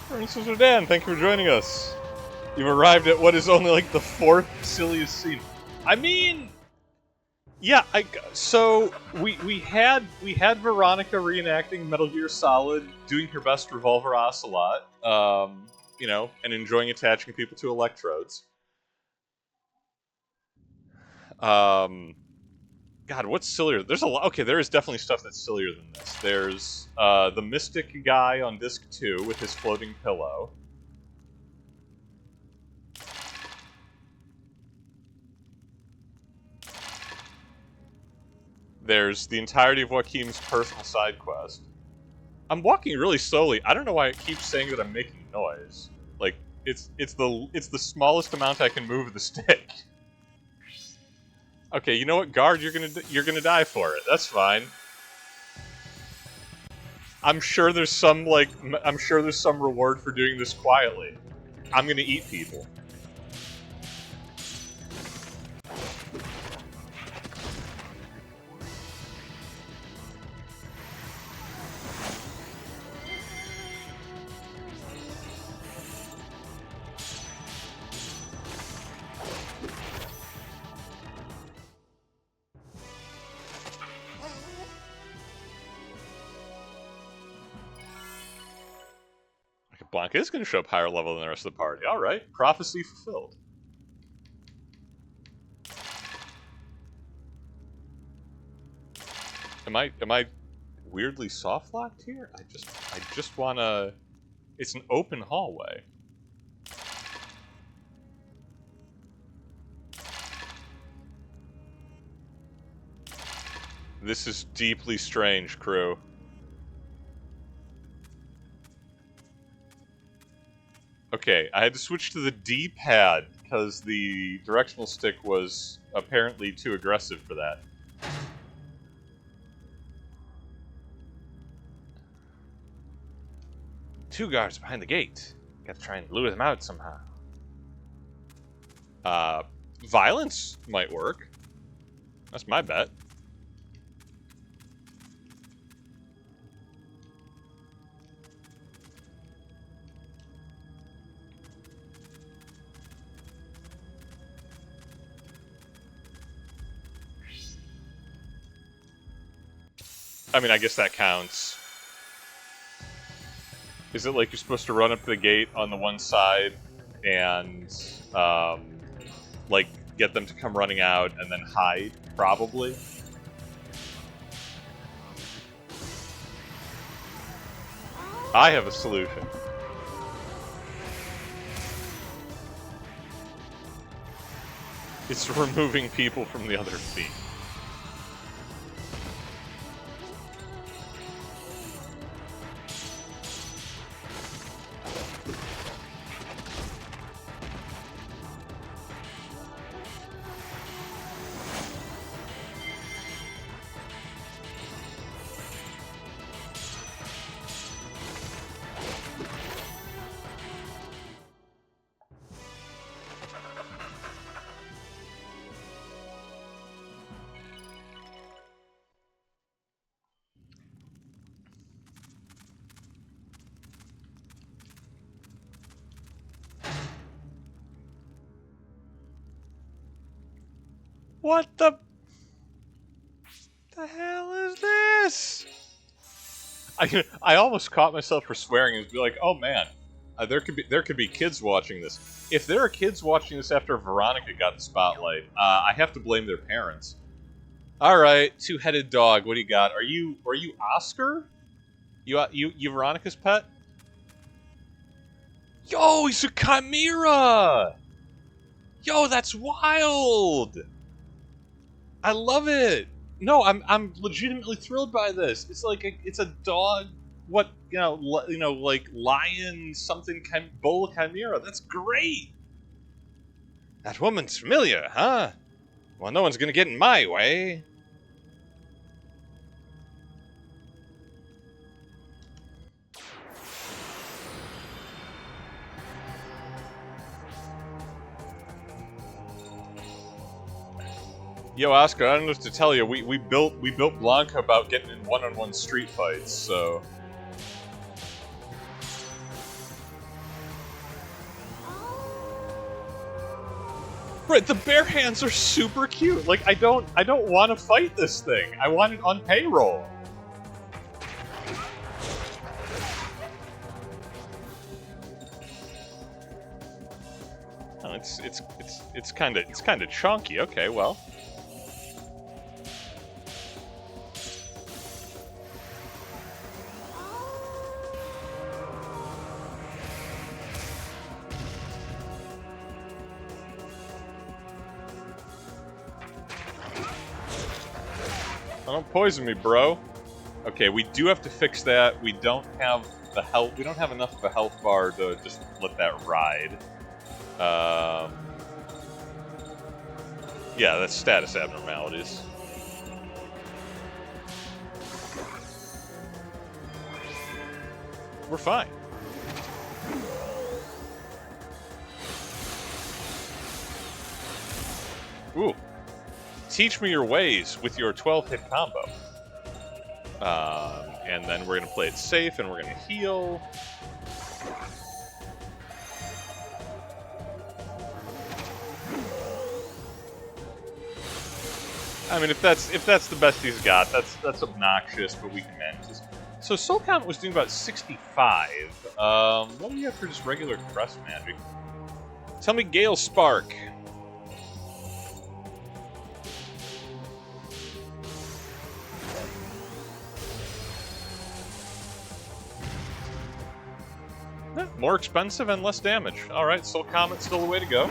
Princess Dan, thank you for joining us. You've arrived at what is only like the 4th silliest scene. I mean, yeah. So we had Veronica reenacting Metal Gear Solid, doing her best Revolver Ocelot, you know, and enjoying attaching people to electrodes. God, what's sillier? There's a lot. Okay, there is definitely stuff that's sillier than this. There's the Mystic guy on disc 2 with his floating pillow. There's the entirety of Joaquim's personal side quest. I'm walking really slowly. I don't know why it keeps saying that I'm making noise. Like it's the smallest amount I can move of the stick. Okay, you know what, guard? You're gonna die for it. That's fine. I'm sure there's some reward for doing this quietly. I'm gonna eat people. Blanca is going to show up higher level than the rest of the party. All right, prophecy fulfilled. Am I weirdly soft locked here? I just want to. It's an open hallway. This is deeply strange, crew. Okay, I had to switch to the D-pad because the directional stick was apparently too aggressive for that. Two guards behind the gate. Gotta try and lure them out somehow. Violence might work. That's my bet. I mean, I guess that counts. Is it like you're supposed to run up to the gate on the one side and, like, get them to come running out and then hide? Probably. I have a solution. It's removing people from the other team. What the hell is this? I almost caught myself for swearing and be like, oh man, there could be kids watching this. If there are kids watching this after Veronica got the spotlight, I have to blame their parents. All right, two-headed dog. What do you got? Are you Oscar? You Veronica's pet? Yo, he's a chimera! Yo, that's wild! I love it. No, I'm legitimately thrilled by this. It's like it's a dog. What like lion something bull chimera. That's great. That woman's familiar, huh? Well, no one's gonna get in my way. Yo, Oscar, I don't know what to tell you. We built Blanca about getting in one-on-one street fights, so. Right, the bare hands are super cute. Like I don't want to fight this thing. I want it on payroll. Oh, it's kind of chunky. Okay, well. Don't poison me, bro. Okay, we do have to fix that. We don't have the health. We don't have enough of a health bar to just let that ride. Yeah, that's status abnormalities. We're fine. Ooh. Teach me your ways with your 12-hit combo. And then we're going to play it safe, and we're going to heal. I mean, if that's the best he's got, that's obnoxious, but we can manage this. So Soul Comet was doing about 65. What do we have for just regular Crest Magic? Tell me Gale Spark. More expensive and less damage. Alright, Soul Comet's still the way to go.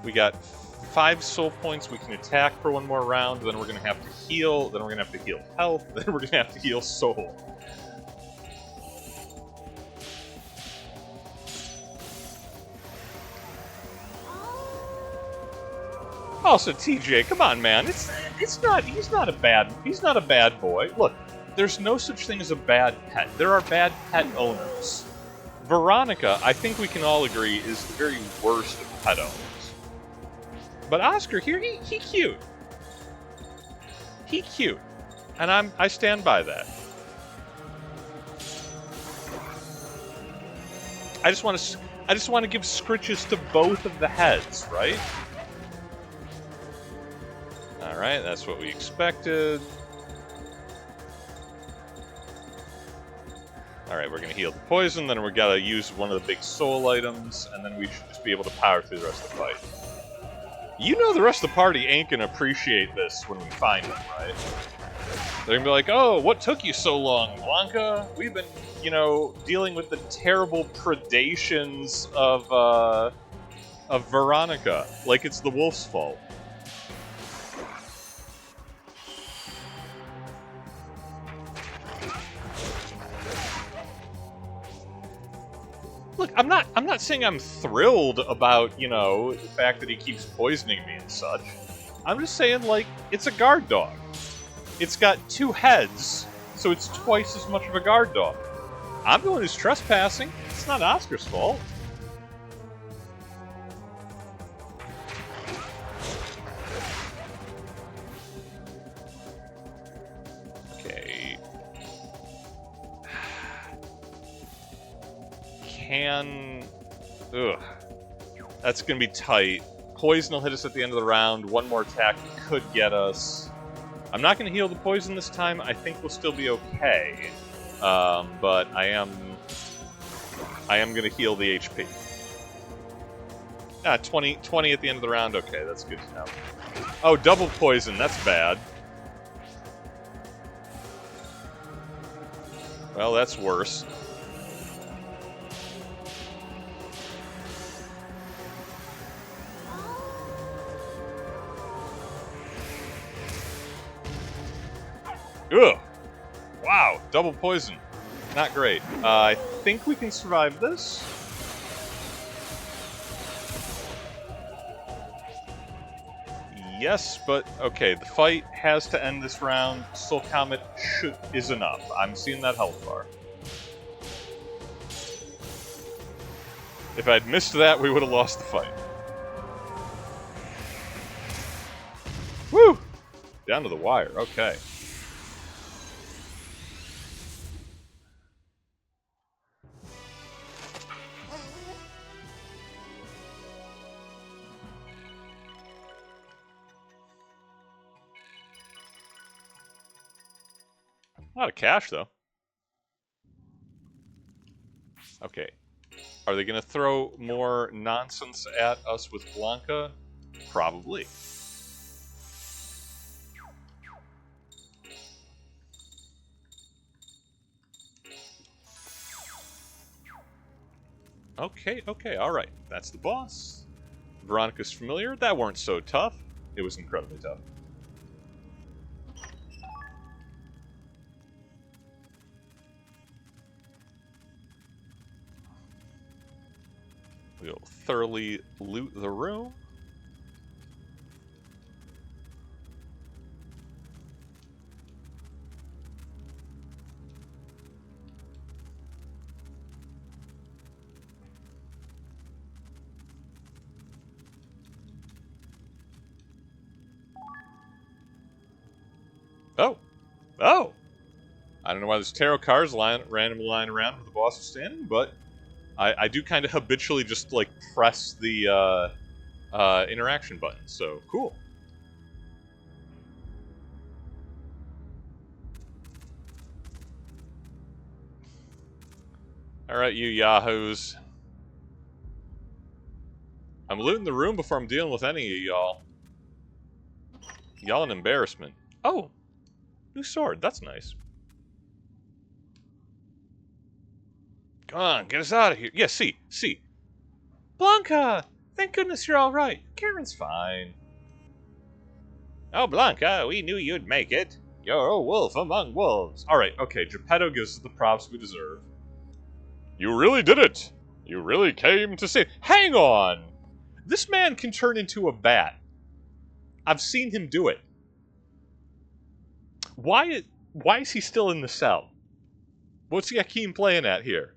We got 5 soul points. We can attack for one more round. Then we're going to have to heal. Then we're going to have to heal health. Then we're going to have to heal soul. Also, TJ, come on, man. He's not a bad boy. Look, there's no such thing as a bad pet. There are bad pet owners. Veronica, I think we can all agree, is the very worst of pet owners. But Oscar here, he cute. He cute. And I stand by that. I just want to give scritches to both of the heads, right? Alright, that's what we expected. Alright, we're gonna heal the poison, then we gotta use one of the big soul items, and then we should just be able to power through the rest of the fight. You know the rest of the party ain't gonna appreciate this when we find them, right? They're gonna be like, oh, what took you so long, Blanca? We've been, dealing with the terrible predations of Veronica. Like it's the wolf's fault. Look, I'm not saying I'm thrilled about, the fact that he keeps poisoning me and such. I'm just saying, like, it's a guard dog. It's got 2 heads, so it's twice as much of a guard dog. I'm the one who's trespassing. It's not Oscar's fault. Okay. Ugh. That's going to be tight. Poison will hit us at the end of the round. One more attack could get us. I'm not going to heal the poison this time. I think we'll still be okay. But I am going to heal the HP. 20 at the end of the round. Okay, that's good to know. Oh, double poison. That's bad. Well, that's worse. Ugh! Wow, double poison. Not great. I think we can survive this. Yes, but okay, the fight has to end this round. Soul Comet is enough. I'm seeing that health bar. If I'd missed that, we would have lost the fight. Woo! Down to the wire, okay. A lot of cash, though. Okay. Are they going to throw more nonsense at us with Blanca? Probably. Okay, alright. That's the boss. Veronica's familiar. That weren't so tough. It was incredibly tough. We'll thoroughly loot the room. Oh! I don't know why there's tarot cards randomly lying around where the boss is standing, but I do kind of habitually just, like, press the interaction button, so cool. Alright, you yahoos. I'm looting the room before I'm dealing with any of y'all. Y'all an embarrassment. Oh! New sword, that's nice. Come on, get us out of here. Yeah, see. Blanca! Thank goodness you're alright. Karen's fine. Oh, Blanca, we knew you'd make it. You're a wolf among wolves. Alright, okay, Geppetto gives us the props we deserve. You really did it! You really came to save. Hang on! This man can turn into a bat. I've seen him do it. Why is he still in the cell? What's Yakin playing at here?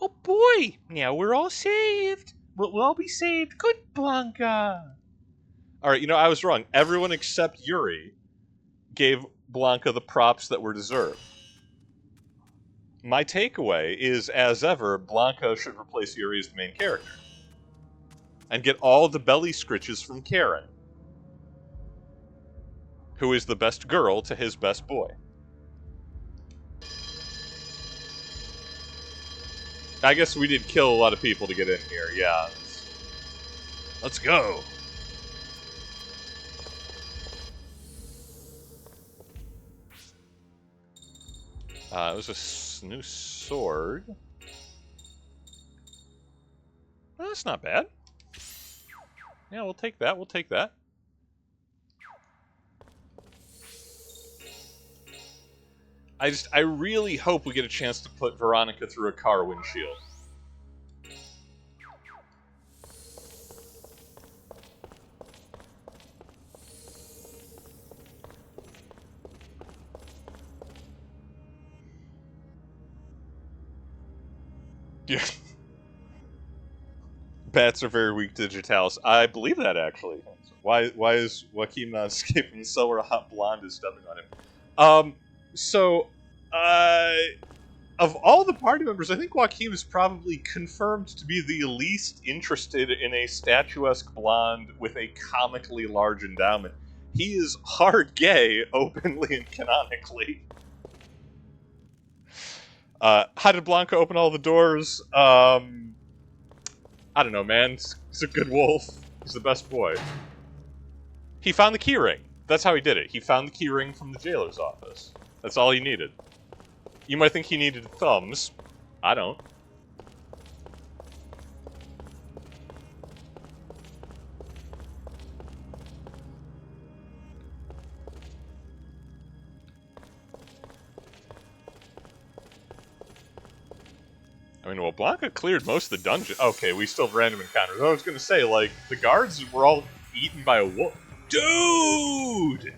Oh boy! Now we're all saved. We'll all be saved. Good Blanca. Alright, you know, I was wrong. Everyone except Yuri gave Blanca the props that were deserved. My takeaway is, as ever, Blanca should replace Yuri as the main character. And get all the belly scritches from Karen, who is the best girl to his best boy. I guess we did kill a lot of people to get in here, yeah. Let's go. It was a new sword. Well, that's not bad. Yeah, we'll take that, I really hope we get a chance to put Veronica through a car windshield. Yeah. Bats are very weak to digitalis. I believe that, actually. Why is Joaquin not escaping so where a hot blonde is stepping on him? of all the party members, I think Joaquin is probably confirmed to be the least interested in a statuesque blonde with a comically large endowment. He is hard gay, openly and canonically. How did Blanca open all the doors? I don't know, man. He's a good wolf. He's the best boy. He found the keyring. That's how he did it. He found the keyring from the jailer's office. That's all he needed. You might think he needed thumbs. I don't. I mean, well, Blanca cleared most of the dungeon. Okay, we still have random encounters. I was gonna say, like, the guards were all eaten by a wolf. Dude!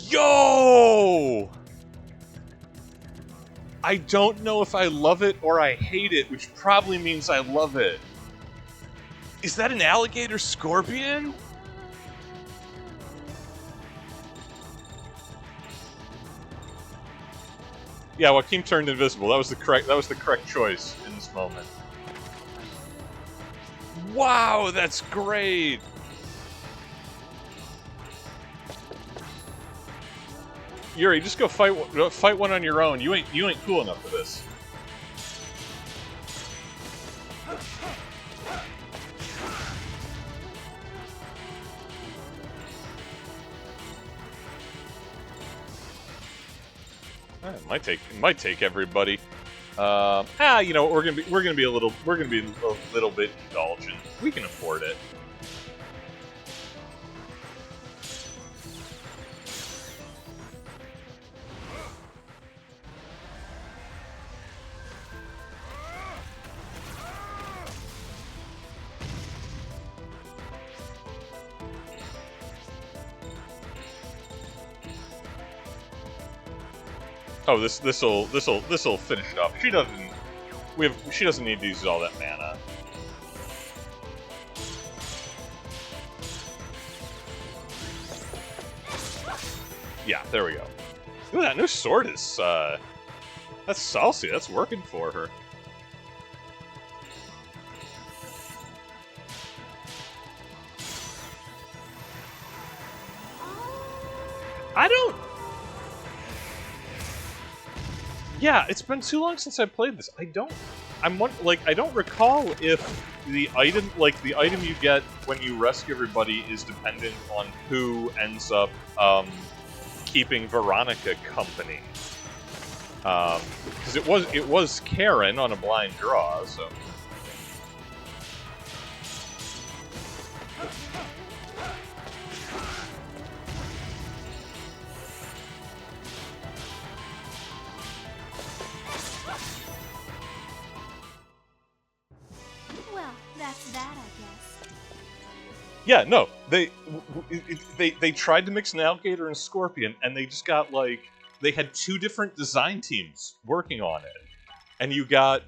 Yo! I don't know if I love it or I hate it, which probably means I love it. Is that an alligator scorpion? Yeah, Joaquin turned invisible. That was the correct choice in this moment. Wow, that's great. Yuri, just go fight one on your own. You ain't cool enough for this. It might take everybody. You know, we're gonna be a little bit indulgent. We can afford it. Oh, this'll finish it off. She doesn't need to use all that mana. Yeah, there we go. Ooh, that new sword is that's saucy. That's working for her. I don't. Yeah, it's been too long since I played this. I don't recall if the item you get when you rescue everybody is dependent on who ends up keeping Veronica company. Because it was Karen on a blind draw, so. That's that, I guess. Yeah, no, they tried to mix an alligator and a scorpion, and they just got they had two different design teams working on it, and you got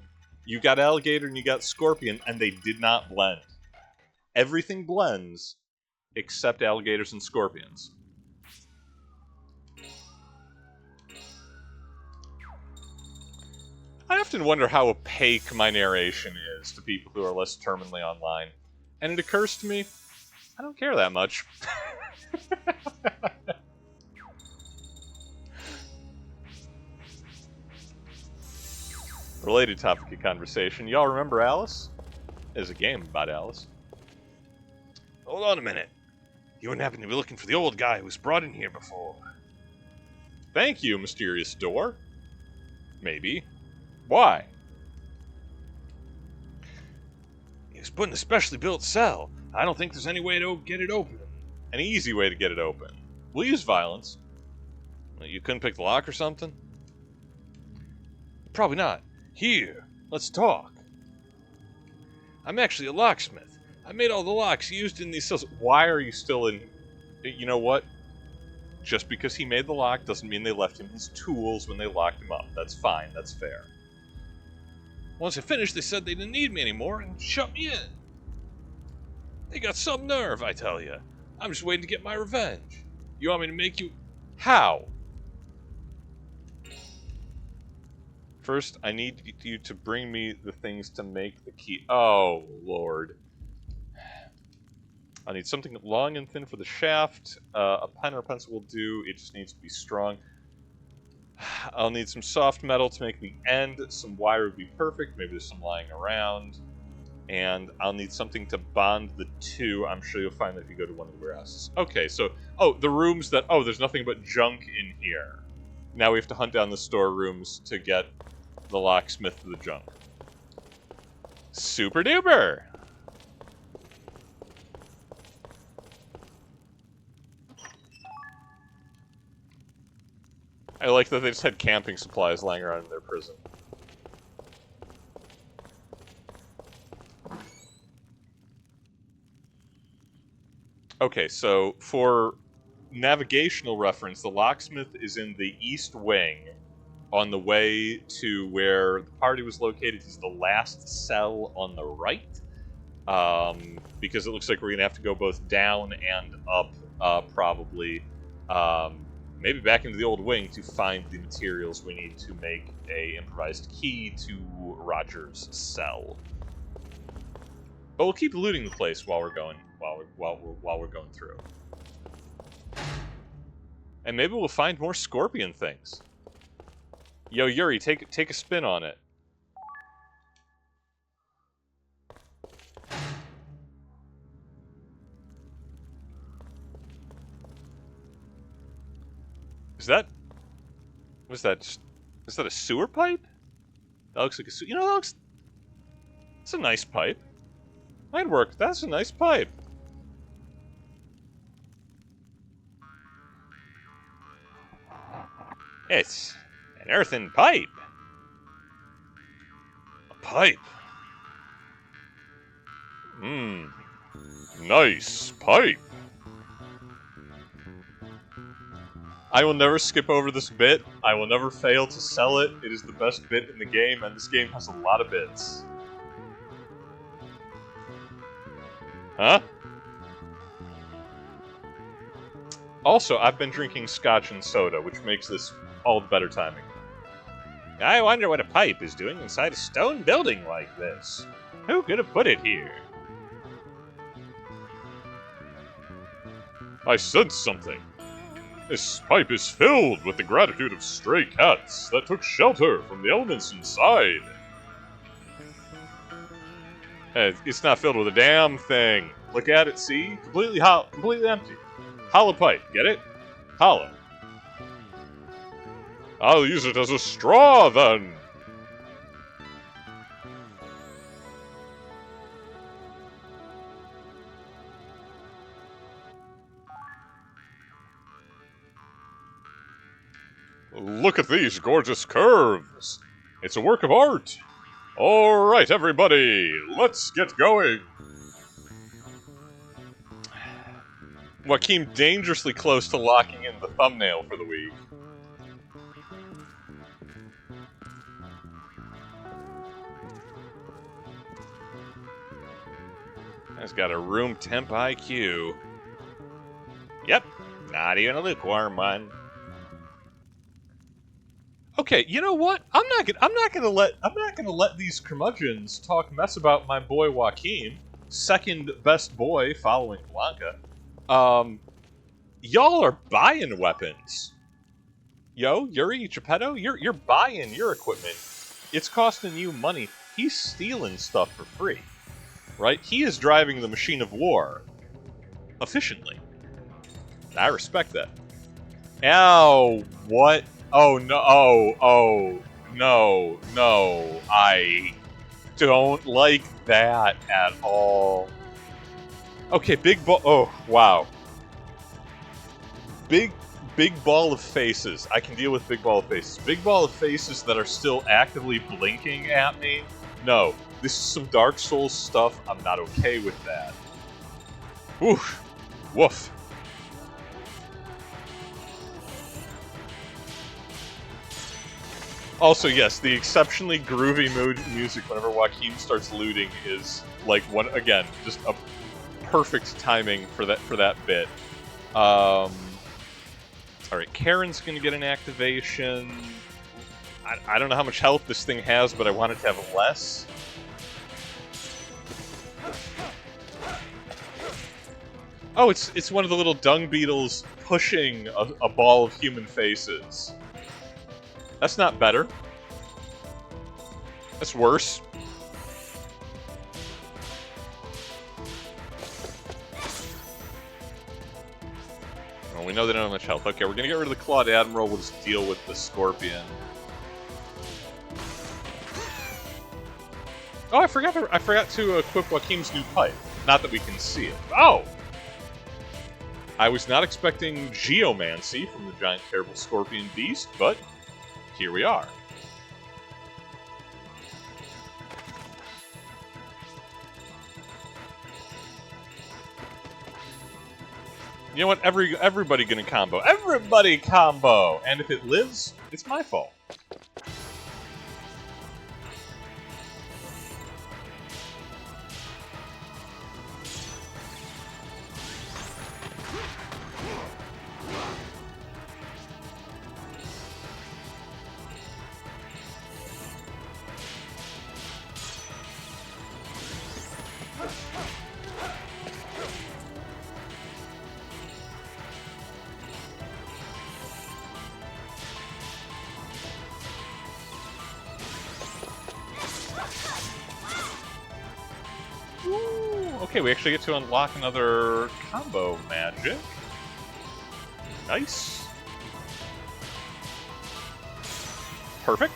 alligator and you got scorpion, and they did not blend. Everything blends except alligators and scorpions. I often wonder how opaque my narration is to people who are less terminally online. And it occurs to me, I don't care that much. Related topic of conversation. Y'all remember Alice? There's a game about Alice. Hold on a minute. You wouldn't happen to be looking for the old guy who was brought in here before. Thank you, mysterious door. Maybe. Why? He was put in a specially built cell. I don't think there's any way to get it open. An easy way to get it open. We'll use violence. Well, you couldn't pick the lock or something? Probably not. Here, let's talk. I'm actually a locksmith. I made all the locks used in these cells. Why are you still in... You know what? Just because he made the lock doesn't mean they left him his tools when they locked him up. That's fine. That's fair. Once I finished, they said they didn't need me anymore and shut me in. They got some nerve, I tell you. I'm just waiting to get my revenge. You want me to make you... How? First, I need you to bring me the things to make the key. Oh, Lord. I need something long and thin for the shaft. A pen or pencil will do. It just needs to be strong. I'll need some soft metal to make the end. Some wire would be perfect. Maybe there's some lying around. And I'll need something to bond the two. I'm sure you'll find that if you go to one of the warehouses. Okay, so... Oh, the rooms that... Oh, there's nothing but junk in here. Now we have to hunt down the storerooms to get the locksmith to the junk. Super duper! I like that they just had camping supplies lying around in their prison. Okay, so for navigational reference, the locksmith is in the east wing on the way to where the party was located. He's the last cell on the right, because it looks like we're going to have to go both down and up, probably. Maybe back into the old wing to find the materials we need to make a improvised key to Roger's cell. But we'll keep looting the place while we're going through. And maybe we'll find more scorpion things. Yo, Yuri, take a spin on it. Is that... What's that? Is that a sewer pipe? That looks like a sewer... You know, that looks... It's a nice pipe. Might work. That's a nice pipe. It's an earthen pipe. A pipe. Nice pipe. I will never skip over this bit. I will never fail to sell it. It is the best bit in the game, and this game has a lot of bits. Huh? Also, I've been drinking scotch and soda, which makes this all the better timing. I wonder what a pipe is doing inside a stone building like this. Who could have put it here? I sense something. This pipe is filled with the gratitude of stray cats that took shelter from the elements inside. It's not filled with a damn thing. Look at it, see? Completely empty. Hollow pipe, get it? Hollow. I'll use it as a straw, then. Look at these gorgeous curves. It's a work of art. All right, everybody, let's get going. Joaquin dangerously close to locking in the thumbnail for the week. Has got a room temp IQ. Yep, not even a lukewarm one. Okay, you know what? I'm not gonna let these curmudgeons talk mess about my boy Joaquin, second best boy following Blanca. Y'all are buying weapons. Yo, Yuri, Geppetto, you're buying your equipment. It's costing you money. He's stealing stuff for free, right? He is driving the machine of war efficiently. I respect that. Ow, what? Oh, no, oh, no, I don't like that at all. Okay, big ball, oh, wow. Big ball of faces. I can deal with big ball of faces. Big ball of faces that are still actively blinking at me? No, this is some Dark Souls stuff. I'm not okay with that. Woof. Woof. Also, yes, the exceptionally groovy music whenever Joaquin starts looting is, like, again, just a perfect timing for that bit. Alright, Karen's gonna get an activation. I don't know how much health this thing has, but I want it to have less. Oh, it's one of the little dung beetles pushing a ball of human faces. That's not better. That's worse. Well, we know they don't have much health. Okay, we're gonna get rid of the Clawed Admiral. We'll just deal with the Scorpion. Oh, I forgot to equip Joaquim's new pipe. Not that we can see it. Oh! I was not expecting Geomancy from the giant terrible scorpion beast, but here we are. You know what? Everybody gonna combo. Everybody combo! And if it lives, it's my fault. Okay, we actually get to unlock another combo magic. Nice. Perfect.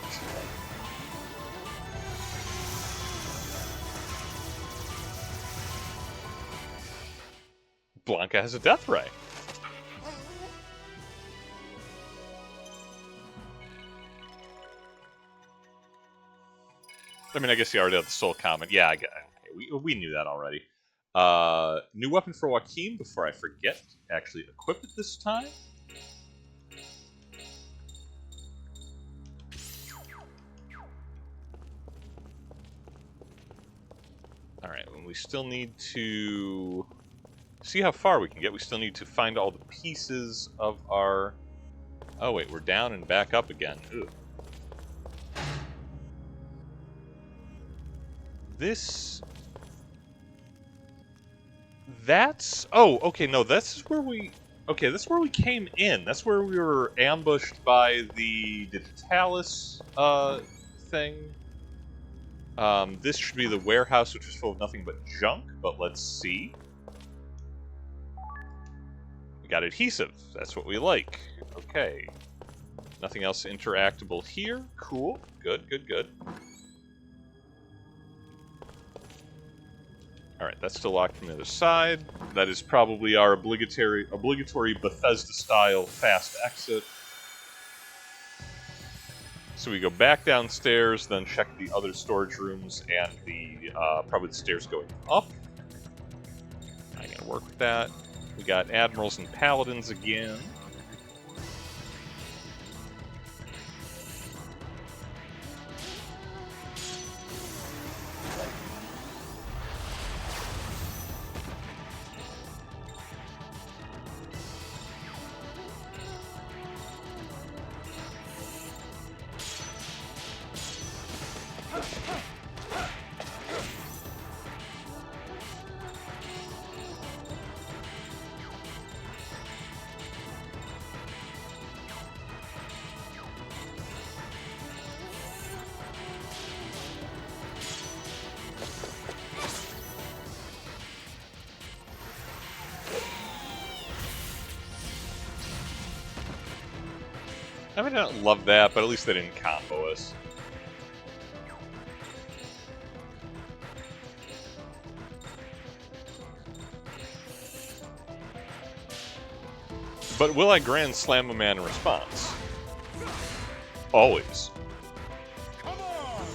Blanca has a death ray. I mean, I guess you already have the soul comment. Yeah, I get it. Okay, we knew that already. New weapon for Joaquim before I forget. Actually equip it this time. Alright, well, we still need to see how far we can get. We still need to find all the pieces of our... Oh wait, we're down and back up again. Ugh. This... That's... Oh, okay, no, that's where we... Okay, that's where we came in. That's where we were ambushed by the Digitalis, thing. This should be the warehouse, which is full of nothing but junk, but let's see. We got adhesive. That's what we like. Okay. Nothing else interactable here. Cool. Good, good, good. Alright, that's still locked from the other side. That is probably our obligatory Bethesda-style fast exit. So we go back downstairs, then check the other storage rooms and the probably the stairs going up. I'm gonna work with that. We got admirals and paladins again. I mean, I don't love that, but at least they didn't combo us. But will I Grand Slam a man in response? Always. Come on!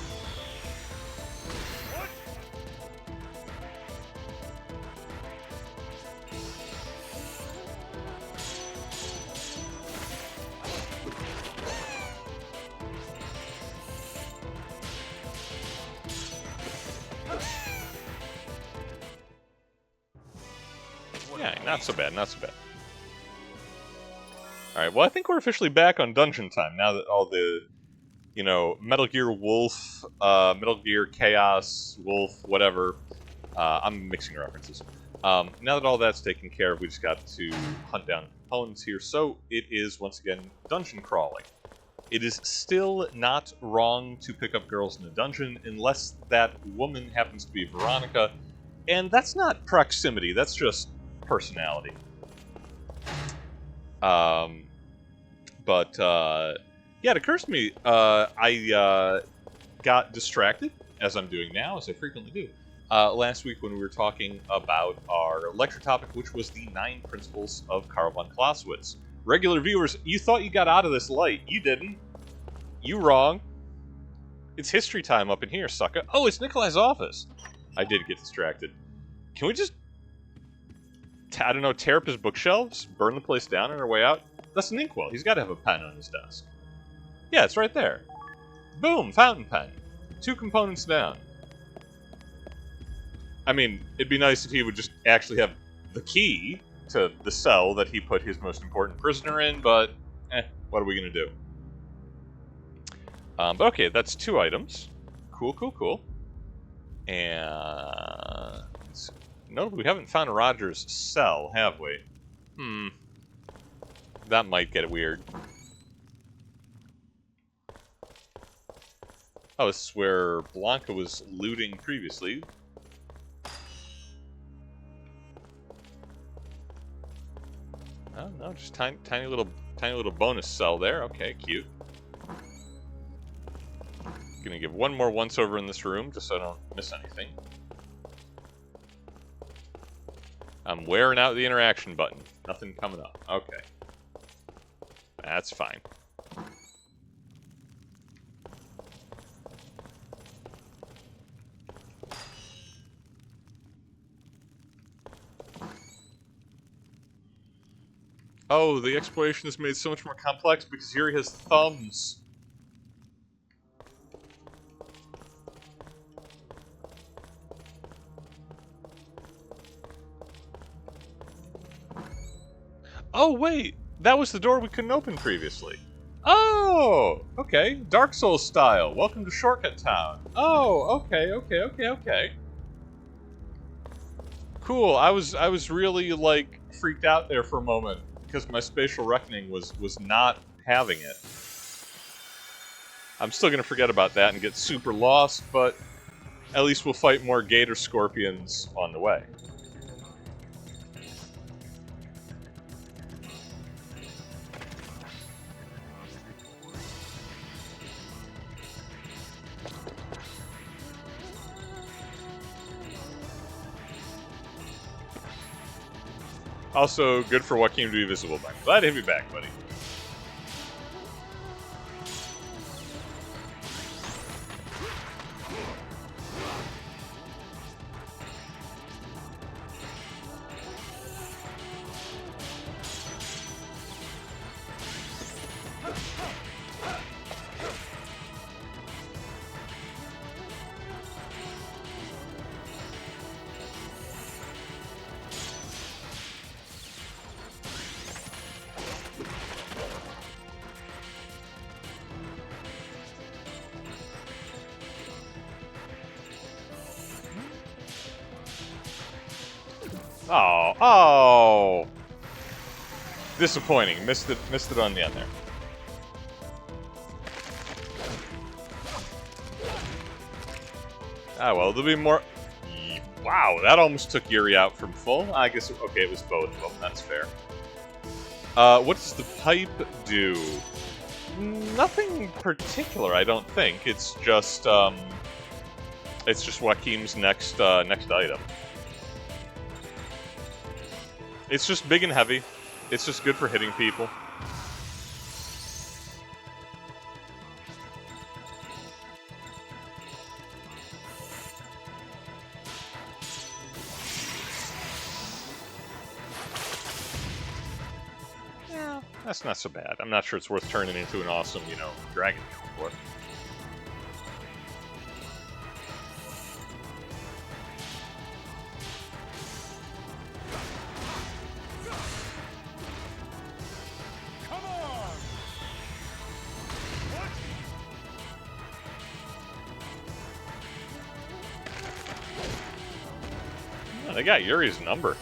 Yeah, not so bad, not so bad. Alright, well I think we're officially back on dungeon time now that all the you know, Metal Gear Wolf, Metal Gear Chaos, Wolf, whatever. I'm mixing references. Now that all that's taken care of, we just got to hunt down components here. So it is, once again, dungeon crawling. It is still not wrong to pick up girls in a dungeon unless that woman happens to be Veronica. And that's not proximity, that's just personality. Yeah, it occurs to me, I got distracted, as I'm doing now, as I frequently do, last week when we were talking about our lecture topic, which was the 9 Principles of Karl von Clausewitz. Regular viewers, you thought you got out of this light. You didn't. You wrong. It's history time up in here, sucker. Oh, it's Nikolai's office. I did get distracted. Can we just, I don't know, tear up his bookshelves? Burn the place down on our way out? That's an inkwell. He's got to have a pen on his desk. Yeah, it's right there. Boom, fountain pen. 2 components down. I mean, it'd be nice if he would just actually have the key to the cell that he put his most important prisoner in, but, what are we going to do? But okay, that's 2 items. Cool, cool, cool. And notably, we haven't found Roger's cell, have we? That might get weird. Oh, this is where Blanca was looting previously. Oh no, just tiny little bonus cell there. Okay, cute. Gonna give one more once over in this room, just so I don't miss anything. I'm wearing out the interaction button. Nothing coming up. Okay. That's fine. Oh, the exploration is made so much more complex because Yuri has thumbs. Oh, wait! That was the door we couldn't open previously. Oh! Okay. Dark Souls style. Welcome to Shortcut Town. Oh, okay. Cool. I was really, like, freaked out there for a moment because my spatial reckoning was not having it. I'm still gonna forget about that and get super lost, but at least we'll fight more gator scorpions on the way. Also, good for Joaquin to be visible. I'm glad to have you back, buddy. Oh! Disappointing. Missed it on the end there. Ah, well, there'll be more. Wow, that almost took Yuri out from full. I guess, okay, it was both of them. That's fair. What does the pipe do? Nothing particular, I don't think. It's just Joaquin's next item. It's just big and heavy. It's just good for hitting people. Yeah, that's not so bad. I'm not sure it's worth turning into an awesome, dragon for. They got Yuri's number.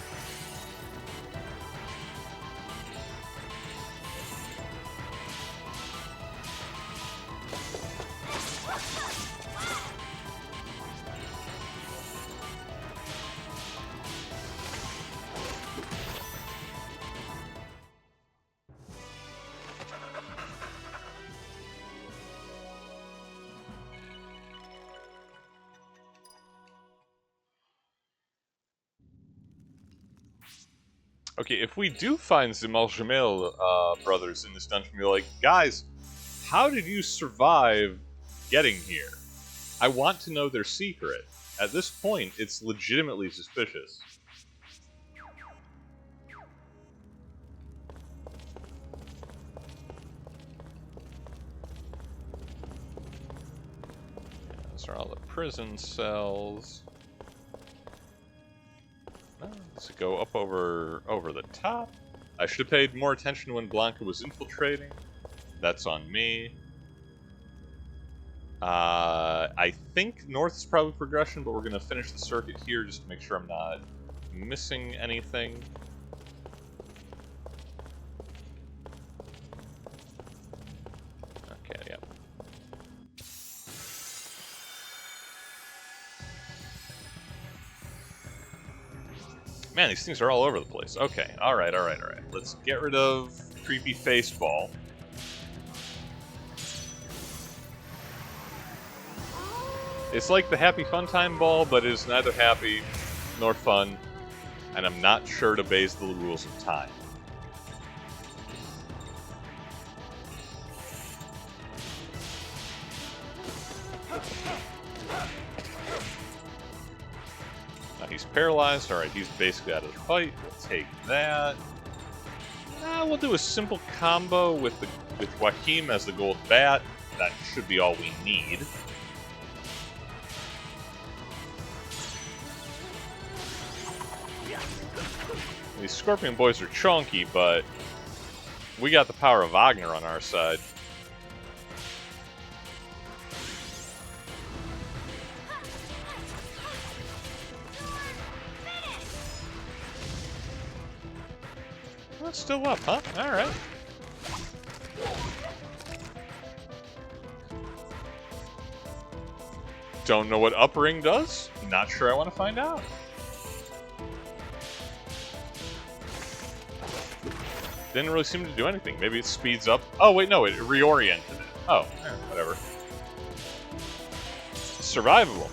Okay, if we do find the Malgemel brothers in this dungeon, we're like, guys, how did you survive getting here? I want to know their secret. At this point, it's legitimately suspicious. Those are all the prison cells. Does it go up over the top? I should have paid more attention when Blanca was infiltrating. That's on me. I think north is probably progression, but we're going to finish the circuit here just to make sure I'm not missing anything. Okay, yep. Man, these things are all over the place. Okay, alright. Let's get rid of creepy face ball. It's like the Happy Fun Time ball, but it is neither happy nor fun, and I'm not sure it obeys the rules of time. He's paralyzed. Alright, he's basically out of the fight. We'll take that. We'll do a simple combo with Joachim as the gold bat. That should be all we need. These Scorpion boys are chunky, but we got the power of Wagner on our side. It's still up, huh? Alright. Don't know what up ring does? Not sure I want to find out. Didn't really seem to do anything. Maybe it speeds up. Oh, wait, no, it reoriented it. Oh, whatever. Survivable.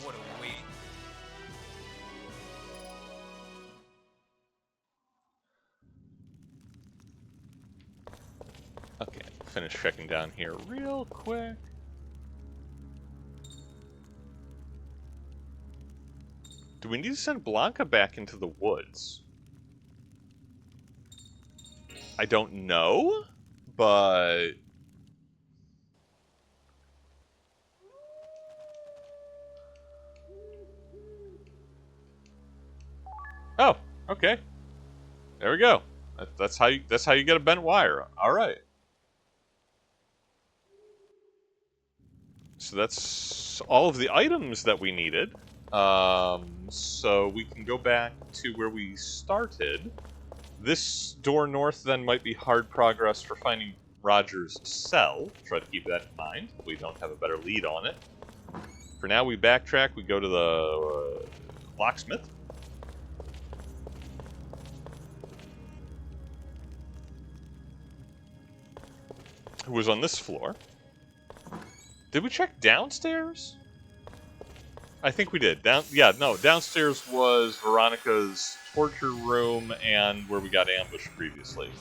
What a weight. Okay, finish checking down here real quick. Do we need to send Blanca back into the woods? I don't know, but... Oh, okay. There we go. That's how you get a bent wire. All right. So that's all of the items that we needed. So we can go back to where we started. This door north then might be hard progress for finding Roger's cell. Try to keep that in mind. We don't have a better lead on it. For now, we backtrack. We go to the locksmith. Who was on this floor. Did we check downstairs? I think we did. Downstairs was Veronica's torture room and where we got ambushed previously.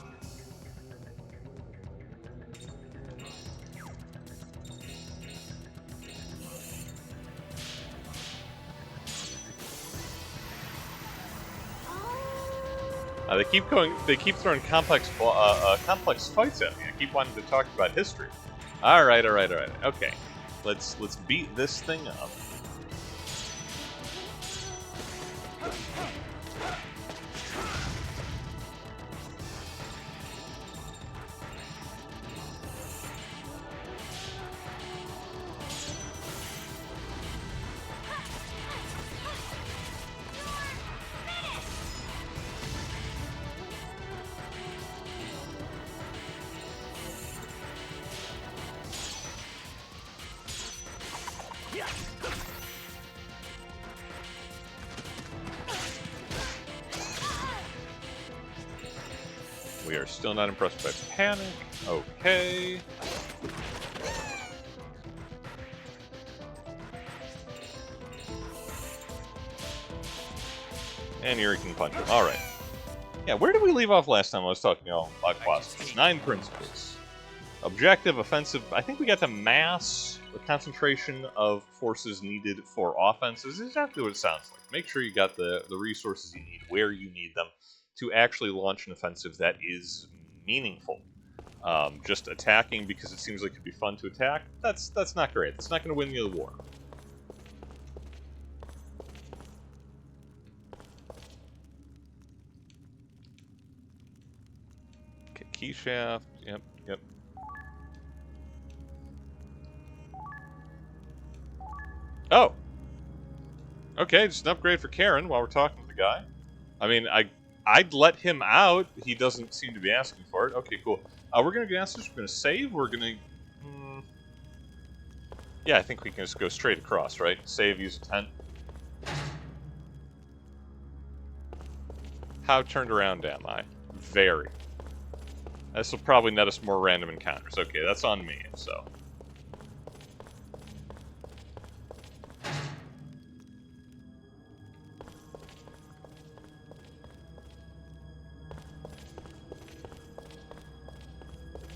They keep throwing complex fights at me. I keep wanting to talk about history. All right. Okay, let's beat this thing up. We are still not impressed by panic. Okay. And Yuri can punch him. Alright. Yeah, where did we leave off last time I was talking about quasts? 9 principles. Objective, offensive. I think we got to mass, the concentration of forces needed for offense. This is exactly what it sounds like. Make sure you got the resources you need, where you need them, to actually launch an offensive that is meaningful. Just attacking because it seems like it'd be fun to attack, that's not great. That's not going to win you the war. Okay, key shaft. Yep. Oh! Okay, just an upgrade for Karen while we're talking to the guy. I mean, I'd let him out. He doesn't seem to be asking for it. Okay, cool. We're going to get answers. We're going to save. We're going to... Yeah, I think we can just go straight across, right? Save, use a tent. How turned around am I? Very. This will probably net us more random encounters. Okay, that's on me, so...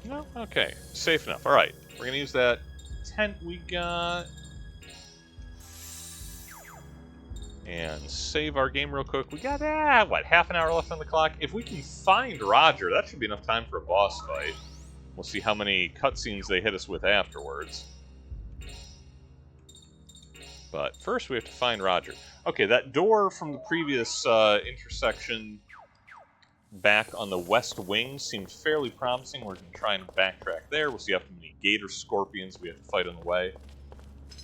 No? Okay. Safe enough. Alright. We're gonna use that tent we got. And save our game real quick. We got, what, half an hour left on the clock? If we can find Roger, that should be enough time for a boss fight. We'll see how many cutscenes they hit us with afterwards. But first we have to find Roger. Okay, that door from the previous intersection back on the west wing seemed fairly promising. We're going to try and backtrack there. We'll see how many gator scorpions we have to fight on the way.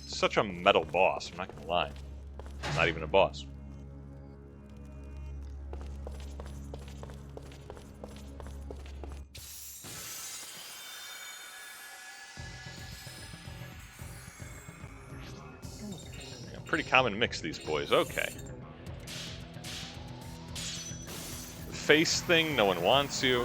Such a metal boss, I'm not going to lie. Not even a boss. Yeah, pretty common mix, these boys. Okay. Face thing, no one wants you.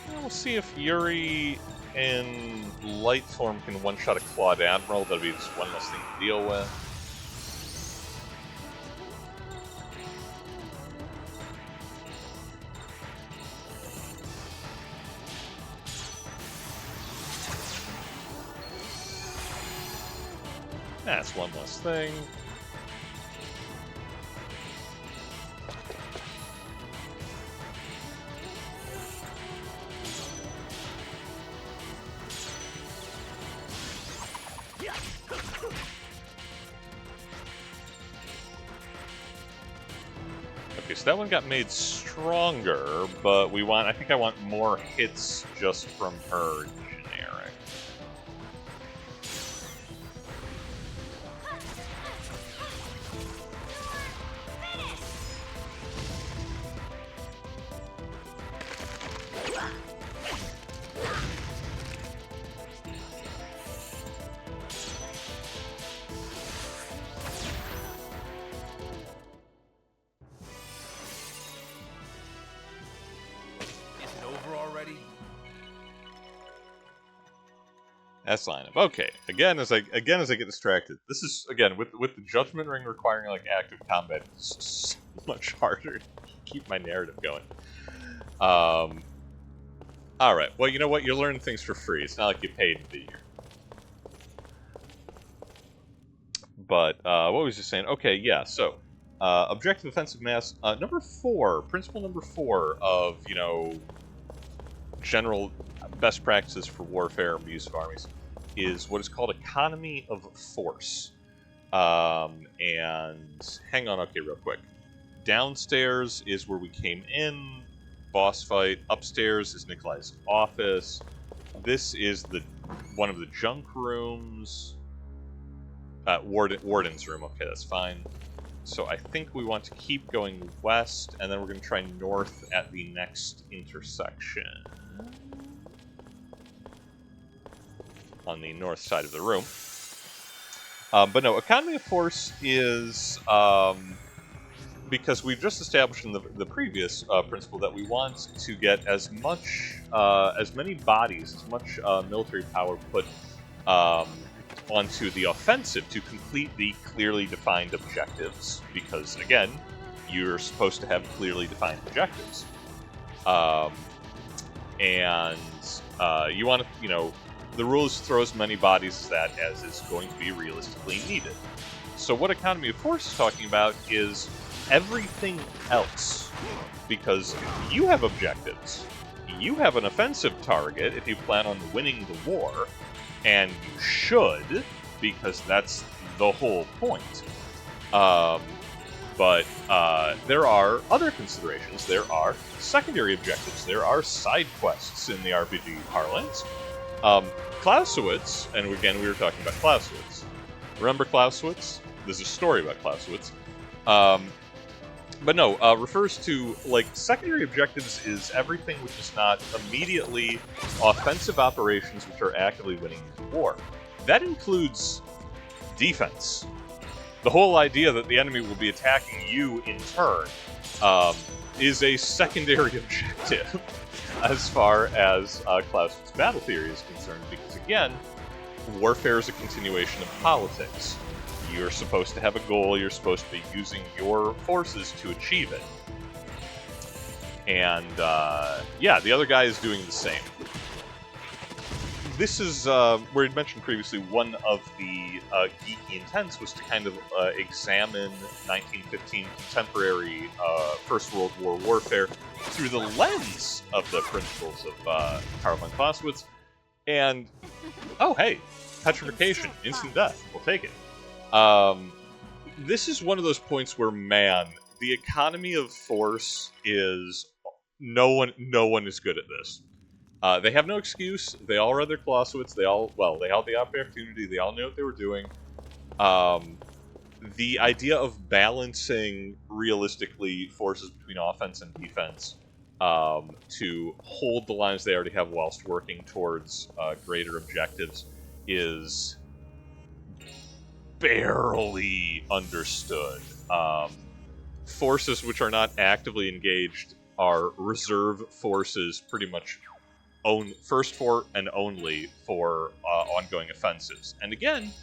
Yeah, we'll see if Yuri in light form can one-shot a Clawed Admiral. That'll be just one less thing to deal with. That's one less thing. Okay, so that one got made stronger, but we want, I think I want more hits just from her generic. That's lineup. Okay. Again, as I get distracted, this is again with the Judgment Ring requiring like active combat. It's so much harder to keep my narrative going. All right. Well, you know what? You learn things for free. It's not like you paid to be here. But what was I just saying? Okay. Yeah. So objective offensive mass number 4, principle number 4 of general best practices for warfare and use of armies is what is called economy of force. And hang on, okay, real quick. Downstairs is where we came in, boss fight. Upstairs is Nikolai's office. This is one of the junk rooms. Warden's room. Okay, that's fine. So I think we want to keep going west, and then we're going to try north at the next intersection. On the north side of the room. But no, economy of force is because we've just established in the previous principle that we want to get as many bodies, as much military power put onto the offensive to complete the clearly defined objectives. Because again, you're supposed to have clearly defined objectives, and you want to, the rule is throw as many bodies as that as is going to be realistically needed. So what economy of force is talking about is everything else. Because you have objectives. You have an offensive target if you plan on winning the war. And you should, because that's the whole point. But there are other considerations. There are secondary objectives. There are side quests in the RPG parlance. Clausewitz, and again we were talking about Clausewitz. Remember Clausewitz? There's a story about Clausewitz. But no, refers to, secondary objectives is everything which is not immediately offensive operations which are actively winning the war. That includes defense. The whole idea that the enemy will be attacking you in turn is a secondary objective as far as Clausewitz's battle theory is concerned, because again, warfare is a continuation of politics. You're supposed to have a goal, you're supposed to be using your forces to achieve it. And, the other guy is doing the same. This is, where I'd mentioned previously, one of the geeky intents was to kind of examine 1915 contemporary First World War warfare through the lens of the principles of Karl von Clausewitz. And, oh hey, petrification, instant death, we'll take it. This is one of those points where, man, the economy of force is no one is good at this. They have no excuse. They all read their Clausewitz. They all had the opportunity. They all knew what they were doing. The idea of balancing realistically forces between offense and defense to hold the lines they already have whilst working towards greater objectives is barely understood. Forces which are not actively engaged are reserve forces, pretty much first for and only for ongoing offensives. And again,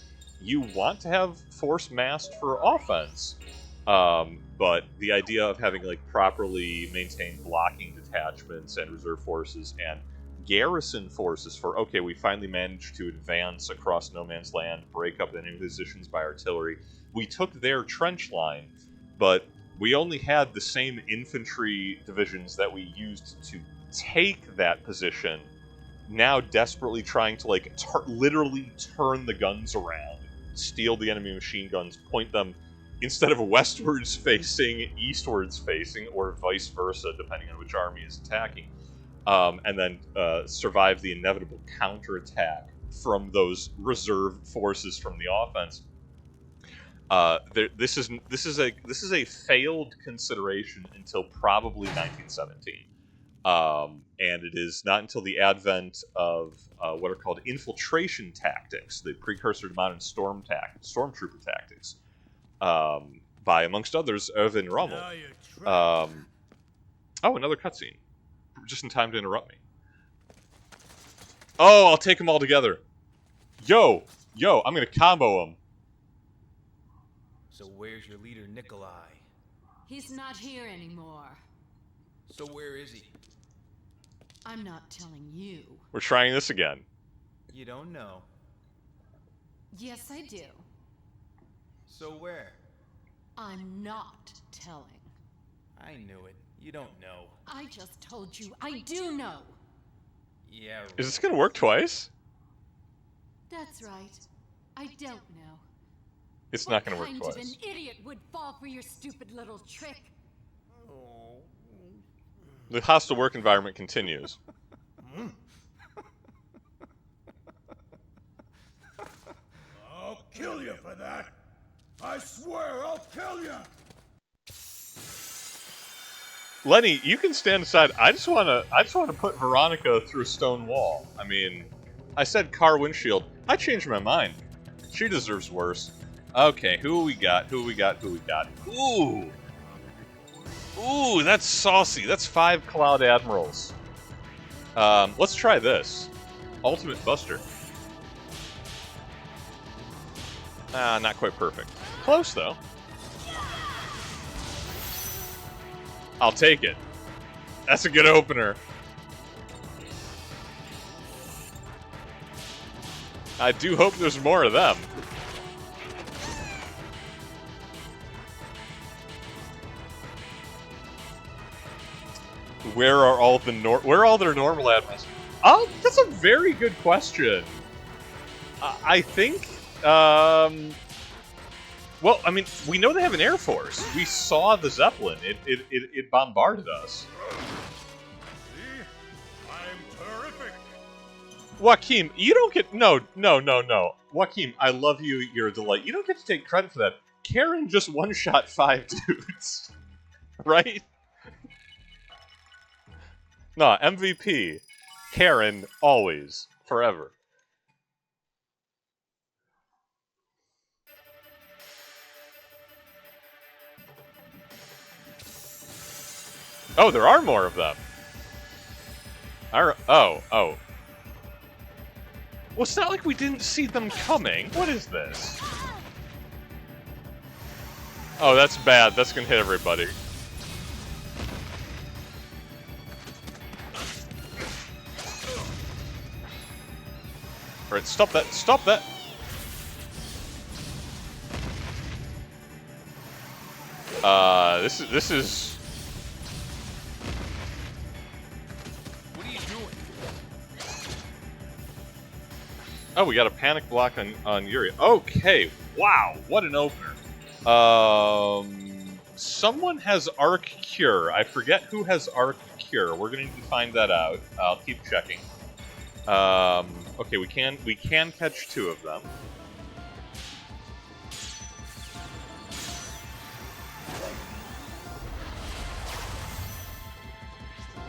you want to have force massed for offense, but the idea of having properly maintained blocking detachments and reserve forces and garrison forces for, okay, we finally managed to advance across no man's land, break up enemy positions by artillery. We took their trench line, but we only had the same infantry divisions that we used to take that position, now desperately trying to literally turn the guns around, steal the enemy machine guns, point them instead of westwards facing, eastwards facing, or vice versa, depending on which army is attacking. And then survive the inevitable counterattack from those reserve forces from the offense. This is a failed consideration until probably 1917, and it is not until the advent of what are called infiltration tactics, the precursor to modern stormtrooper tactics, by amongst others Erwin Rommel. Oh, another cutscene. Just in time to interrupt me. Oh, I'll take them all together. Yo, I'm gonna combo them. So where's your leader, Nikolai? He's not here anymore. So where is he? I'm not telling you. We're trying this again. You don't know. Yes, I do. So where? I'm not telling. I knew it. You don't know. I just told you I do know. Yeah, right. Is this gonna work twice? That's right. I don't know. It's not gonna work What twice. kind of an idiot would fall for your stupid little trick? The hostile work environment continues. I'll kill you for that. I swear I'll kill you. Lenny, you can stand aside. I just wanna put Veronica through a stone wall. I mean, I said car windshield. I changed my mind. She deserves worse. Okay, who we got? Who we got? Who we got? Ooh! Ooh, that's saucy. That's 5 Cloud Admirals. Let's try this. Ultimate Buster. Ah, not quite perfect. Close, though. I'll take it. That's a good opener. I do hope there's more of them. Where are all their normal admirals? Oh, that's a very good question. I think, well, I mean, we know they have an Air Force. We saw the Zeppelin. It bombarded us. See? I'm terrific. Joaquin, you don't get... No. Joaquin, I love you. You're a delight. You don't get to take credit for that. Karen just one-shot 5 dudes. Right? No, MVP. Karen, always. Forever. Oh, there are more of them. Oh. Well, it's not like we didn't see them coming. What is this? Oh, that's bad. That's gonna hit everybody. Alright, stop that. Stop that! This is... What are you doing? Oh, we got a panic block on Yuri. Okay, wow, what an opener. Someone has Arc Cure. I forget who has Arc Cure. We're gonna need to find that out. I'll keep checking. Okay, we can catch 2 of them.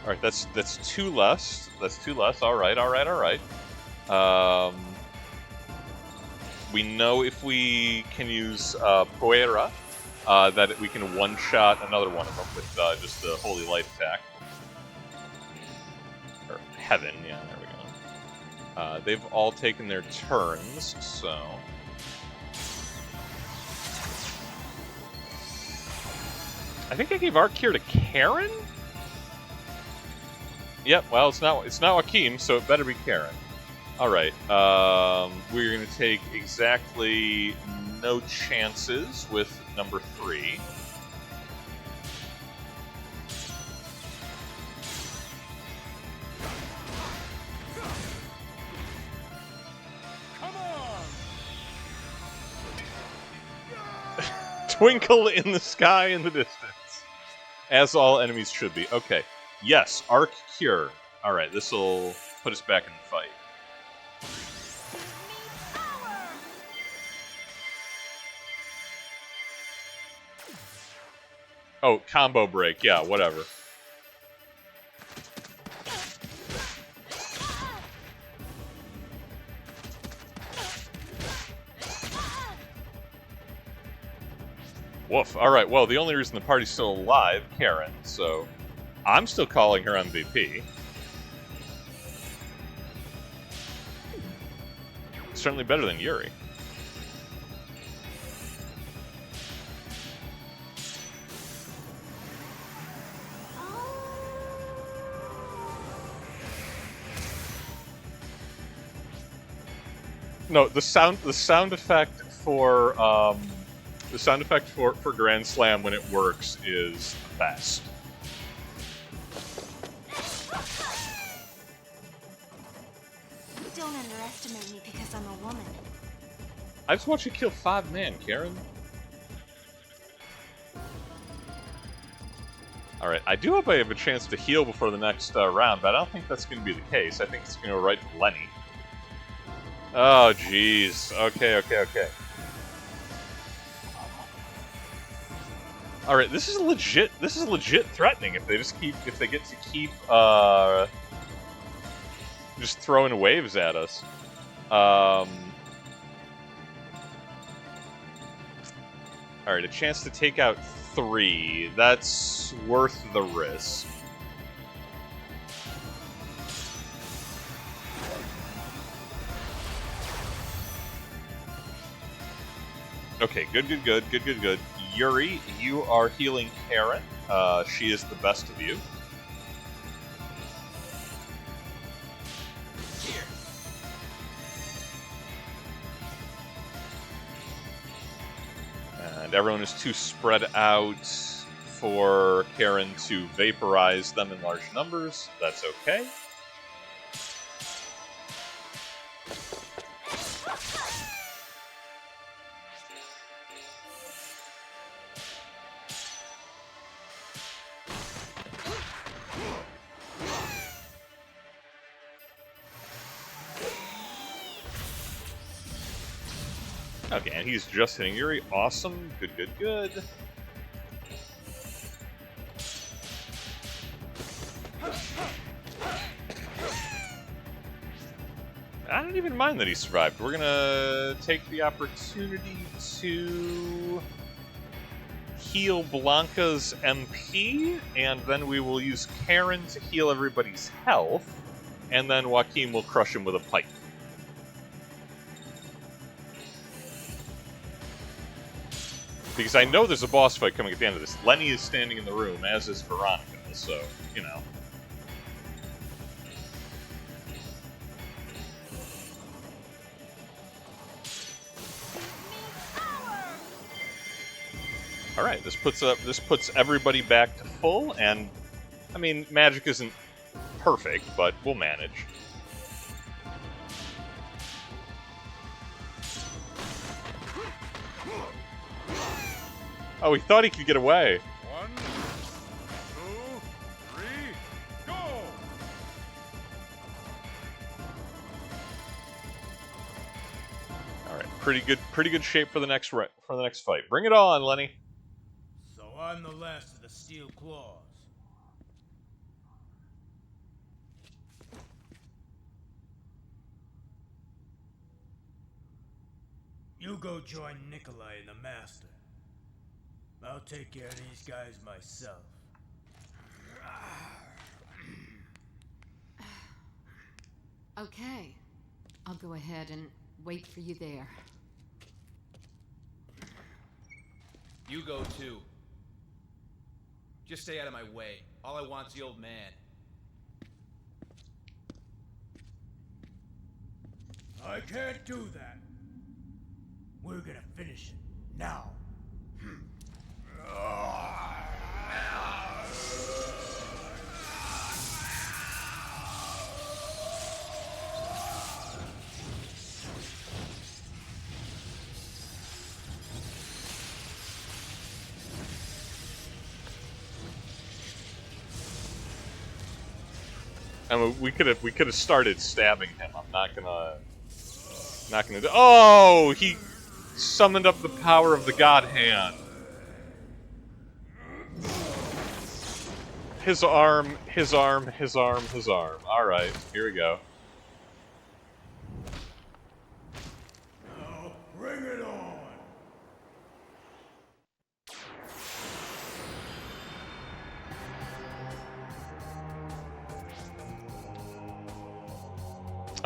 All right, that's 2 less. That's 2 less. All right. We know if we can use Poera, that we can one-shot another one of them with just the Holy Light attack. Or Heaven, yeah, there we go. They've all taken their turns, so... I think I gave Arc Cure to Karen? Yep, well, it's not Joaquin, so it better be Karen. Alright, we're going to take exactly no chances with number 3. Come on! Twinkle in the sky in the distance. As all enemies should be. Okay. Yes, Arc Cure. Alright, this'll put us back in the fight. Oh, combo break. Yeah, whatever. Woof. Alright, well, the only reason the party's still alive, Karen, so... I'm still calling her MVP. Certainly better than Yuri. No, the sound effect for Grand Slam when it works is the best. Don't underestimate me because I'm a woman. I just want you to kill 5 men, Karen. Alright, I do hope I have a chance to heal before the next round, but I don't think that's going to be the case. I think it's going to go right to Lenny. Oh, jeez. Okay. Alright, this is legit threatening if they get to keep, just throwing waves at us. Alright, a chance to take out 3. That's worth the risk. Okay, good. Yuri, you are healing Karen. She is the best of you. And everyone is too spread out for Karen to vaporize them in large numbers. That's okay. Okay, and he's just hitting Yuri. Awesome. Good. I don't even mind that he survived. We're gonna take the opportunity to heal Blanca's MP, and then we will use Karen to heal everybody's health, and then Joaquin will crush him with a pipe. Because I know there's a boss fight coming at the end of this. Lenny is standing in the room, as is Veronica, so, you know. Alright, this puts everybody back to full, and, I mean, magic isn't perfect, but we'll manage. Oh, he thought he could get away. 1, 2, 3, go! All right, pretty good shape for the next fight. Bring it on, Lenny. So I'm the last of the Steel Claws. You go join Nikolai and the Master. I'll take care of these guys myself. Okay. I'll go ahead and wait for you there. You go too. Just stay out of my way. All I want's the old man. I can't do that. We're gonna finish it now. I mean, we could have started stabbing him. I'm not gonna do. Oh, he summoned up the power of the Godhand. His arm. All right, here we go. Now, bring it on.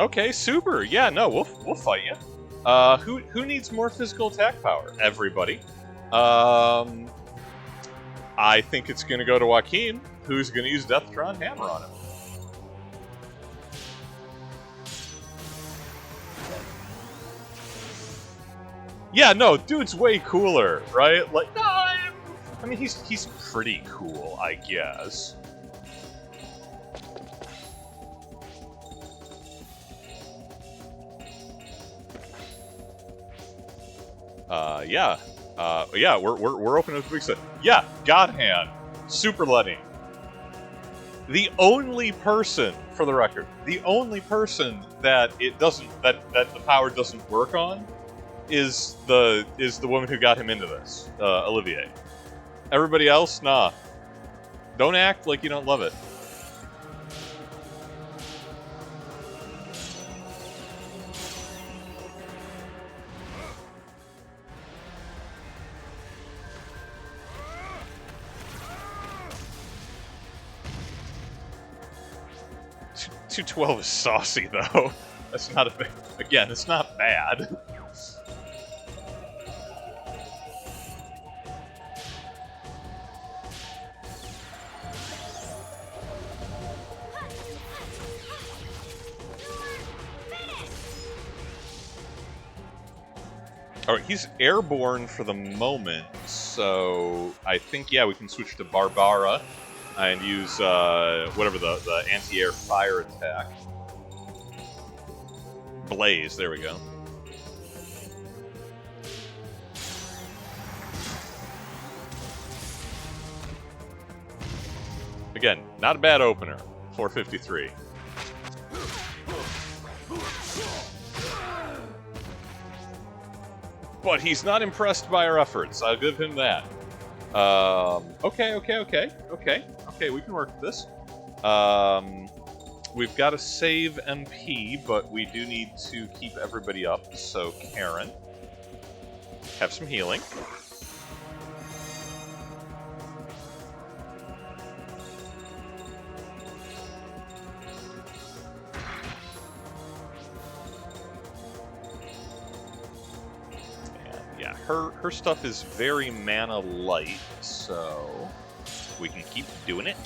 Okay, super. Yeah, no, we'll fight you. Who needs more physical attack power? Everybody. I think it's gonna go to Joaquin, who's gonna use Deathtron Hammer on him. Yeah, no, dude's way cooler, right? Like, no, I mean, he's pretty cool, I guess. Yeah, we're opening up the big set. Yeah, Godhand, Super Lenny. The only person, for the record, the only person that the power doesn't work on is the woman who got him into this, Olivier. Everybody else, nah. Don't act like you don't love it. 212 is saucy, though. That's not a... Again, it's not bad. Alright, he's airborne for the moment, so I think, yeah, we can switch to Barbara and use whatever the anti-air fire attack. Blaze, there we go. Again, not a bad opener. 453. But he's not impressed by our efforts. I'll give him that. Okay, we can work with this. We've got to save MP, but we do need to keep everybody up. So, Karen, have some healing. Her stuff is very mana light, so we can keep doing it.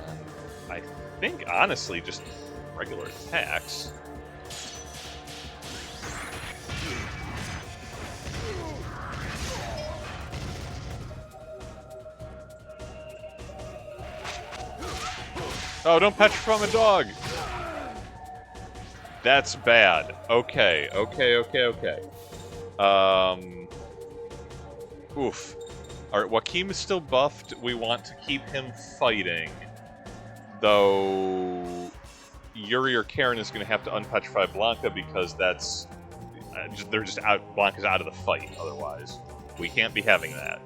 And I think, honestly, just regular attacks. Oh, don't petrify my dog! That's bad. Okay. Oof. Alright, Joaquin is still buffed. We want to keep him fighting. Though... Yuri or Karen is going to have to unpetrify Blanca because that's... they're just out... Blanca's out of the fight, otherwise. We can't be having that.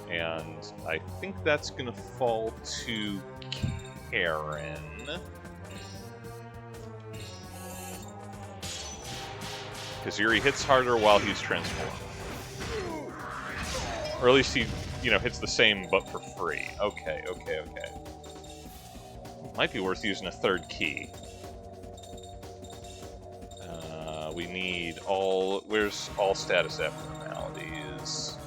And I think that's gonna fall to Karen. Because Yuri hits harder while he's transformed. Or at least he, hits the same but for free. Okay. Might be worth using a third key. We need all... Where's all status abnormalities?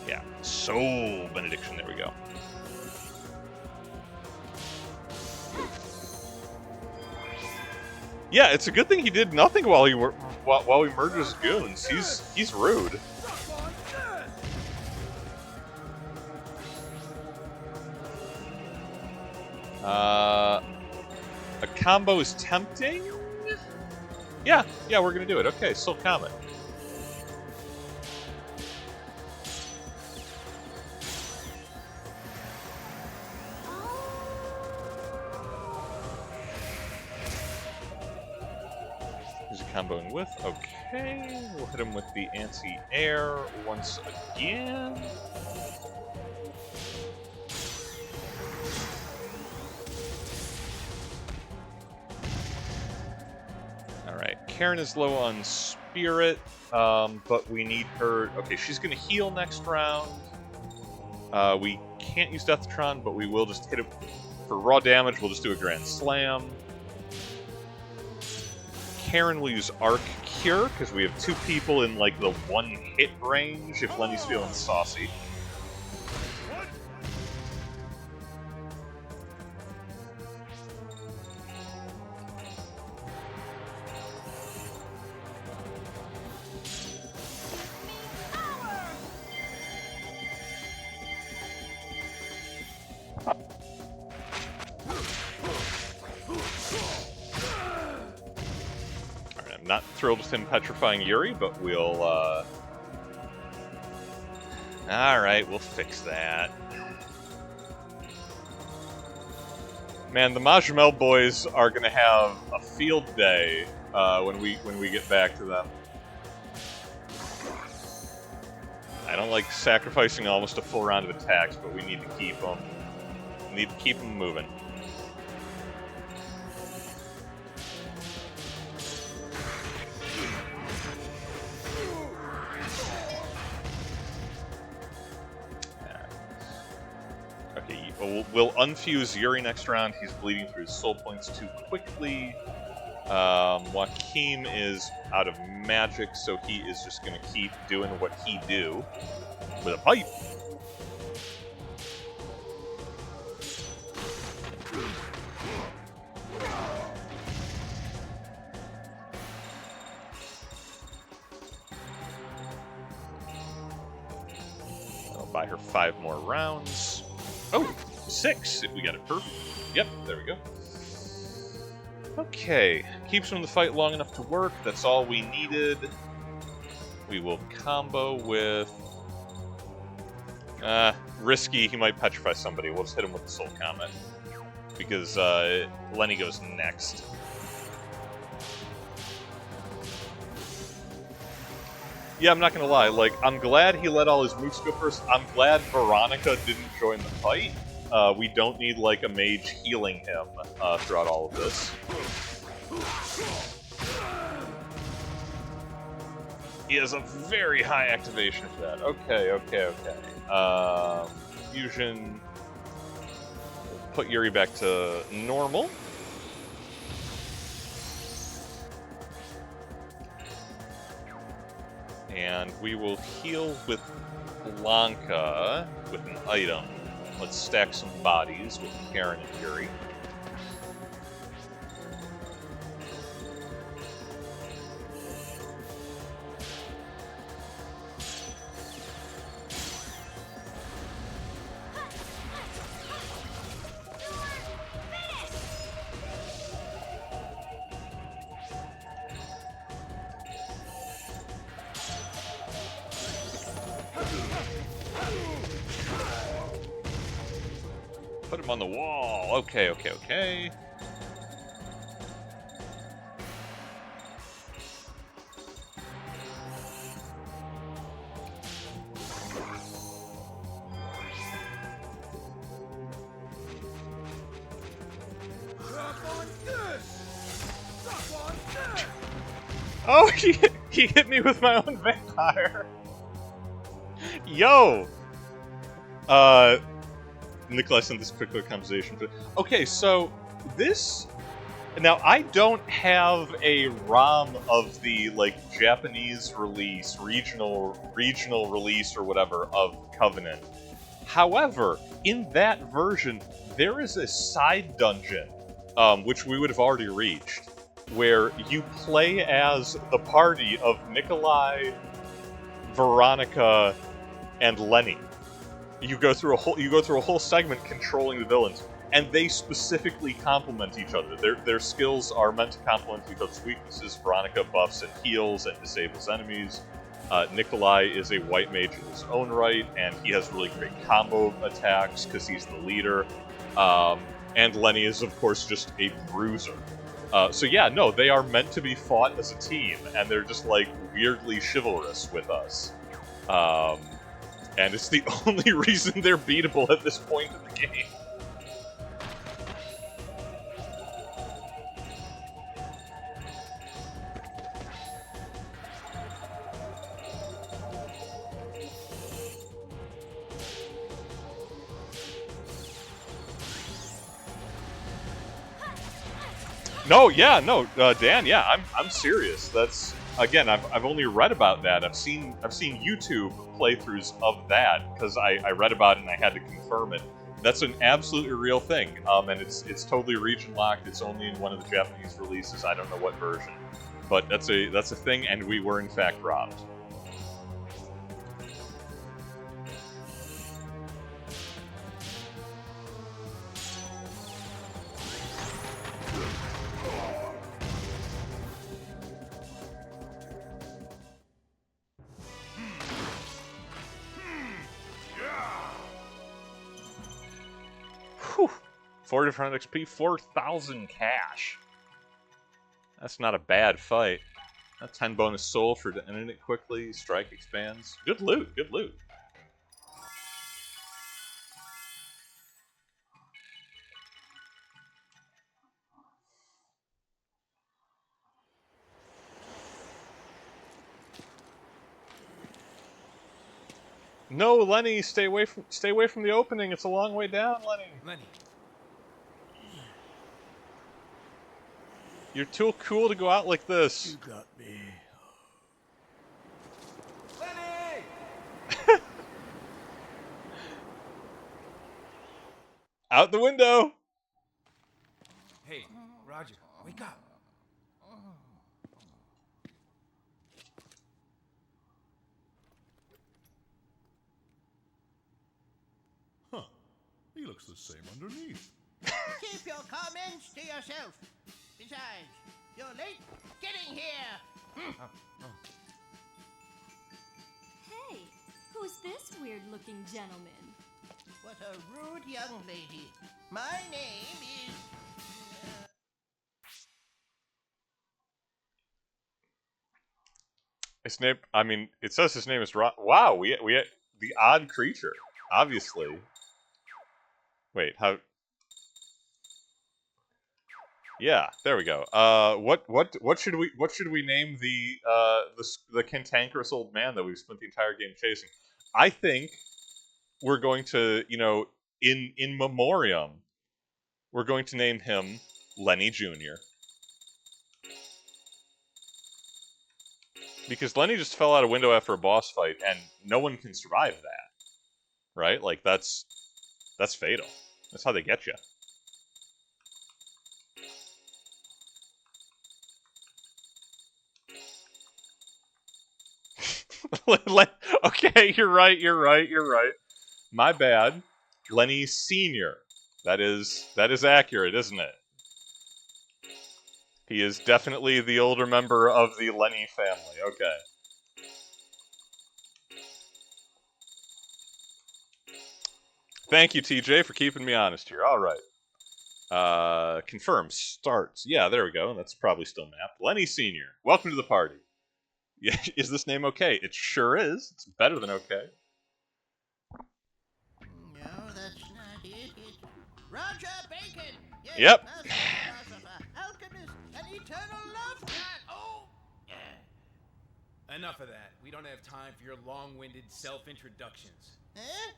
Yeah, Soul Benediction, there we go. Yeah, it's a good thing he did nothing while he merged his goons. He's rude. A combo is tempting? Yeah, we're gonna do it. Okay, Soul Comet. Comboing with, okay, we'll hit him with the anti-air once again. Alright, Karen is low on spirit, but we need her... Okay, she's gonna heal next round. We can't use Deathtron, but we will just hit it for raw damage. We'll just do a Grand Slam. Karen will use Arc Cure, because we have two people in, like, the one-hit range if Lenny's feeling saucy. Not thrilled with him petrifying Yuri, but we'll, Alright, we'll fix that. Man, the Majamel boys are gonna have a field day, when we get back to them. I don't like sacrificing almost a full round of attacks, but we need to keep them. Need to keep him moving. Okay, we'll unfuse Yuri next round. He's bleeding through his soul points too quickly. Joaquin is out of magic, so he is just going to keep doing what he do with a pipe. I'll buy her 5 more rounds. Oh, 6 if we get it perfect. Yep, there we go. Okay, keeps him in the fight long enough to work. That's all we needed. We will combo with... risky, he might petrify somebody. We'll just hit him with the Soul Comet. Because Lenny goes next. Yeah, I'm not gonna lie, like, I'm glad he let all his moves go first. I'm glad Veronica didn't join the fight. We don't need, like, a mage healing him throughout all of this. He has a very high activation for that. Okay. Fusion. Put Yuri back to normal. And we will heal with Blanca with an item. Let's stack some bodies with Karen and Yuri. Put him on the wall. Okay. Oh, he hit me with my own vampire. Yo. Nikolai sent this particular conversation. Okay, so this... Now, I don't have a ROM of the, like, Japanese release, regional release or whatever of Covenant. However, in that version, there is a side dungeon, which we would have already reached, where you play as the party of Nikolai, Veronica, and Lenny. You go through a whole segment controlling the villains, and they specifically complement each other. Their skills are meant to complement each other's weaknesses. Veronica buffs and heals and disables enemies. Nikolai is a white mage in his own right, and he has really great combo attacks because he's the leader. And Lenny is, of course, just a bruiser. So yeah, no, they are meant to be fought as a team, and they're just, like, weirdly chivalrous with us. And it's the only reason they're beatable at this point in the game. Dan, yeah, I'm serious. That's, again, I've only read about that. I've seen YouTube playthroughs of that because I read about it and I had to confirm it. That's an absolutely real thing, and it's totally region locked. It's only in one of the Japanese releases. I don't know what version, but that's a thing, and we were in fact robbed. Whew. 400 XP, 4,000 cash. That's not a bad fight. A 10 bonus soul for ending it quickly. Strike expands. Good loot, good loot. No, Lenny, stay away from the opening. It's a long way down, Lenny. Lenny. You're too cool to go out like this. You got me. Lenny! Out the window. Hey, Roger, wake up. Huh. He looks the same underneath. Keep your comments to yourself. Besides, you're late getting here. Hey, who's this weird-looking gentleman? What a rude young lady. My name is... His name. I mean, it says his name is Ron. Wow, we the odd creature. Obviously. Wait, how? Yeah, there we go. What should we name the cantankerous old man that we've spent the entire game chasing? I think we're going to, in memoriam, we're going to name him Lenny Jr. Because Lenny just fell out a window after a boss fight, and no one can survive that, right? Like that's fatal. That's how they get you. Okay, you're right. My bad. Lenny Sr. That is accurate, isn't it? He is definitely the older member of the Lenny family. Okay. Thank you, TJ, for keeping me honest here. All right. Confirm. Starts. Yeah, there we go. That's probably still mapped. Lenny Sr. Welcome to the party. Yeah, is this name okay? It sure is. It's better than okay. No, that's not it. It's Roger Bacon. Yes, Yep. philosopher, alchemist, and eternal love god. Oh! Enough of that. We don't have time for your long-winded self-introductions. Eh?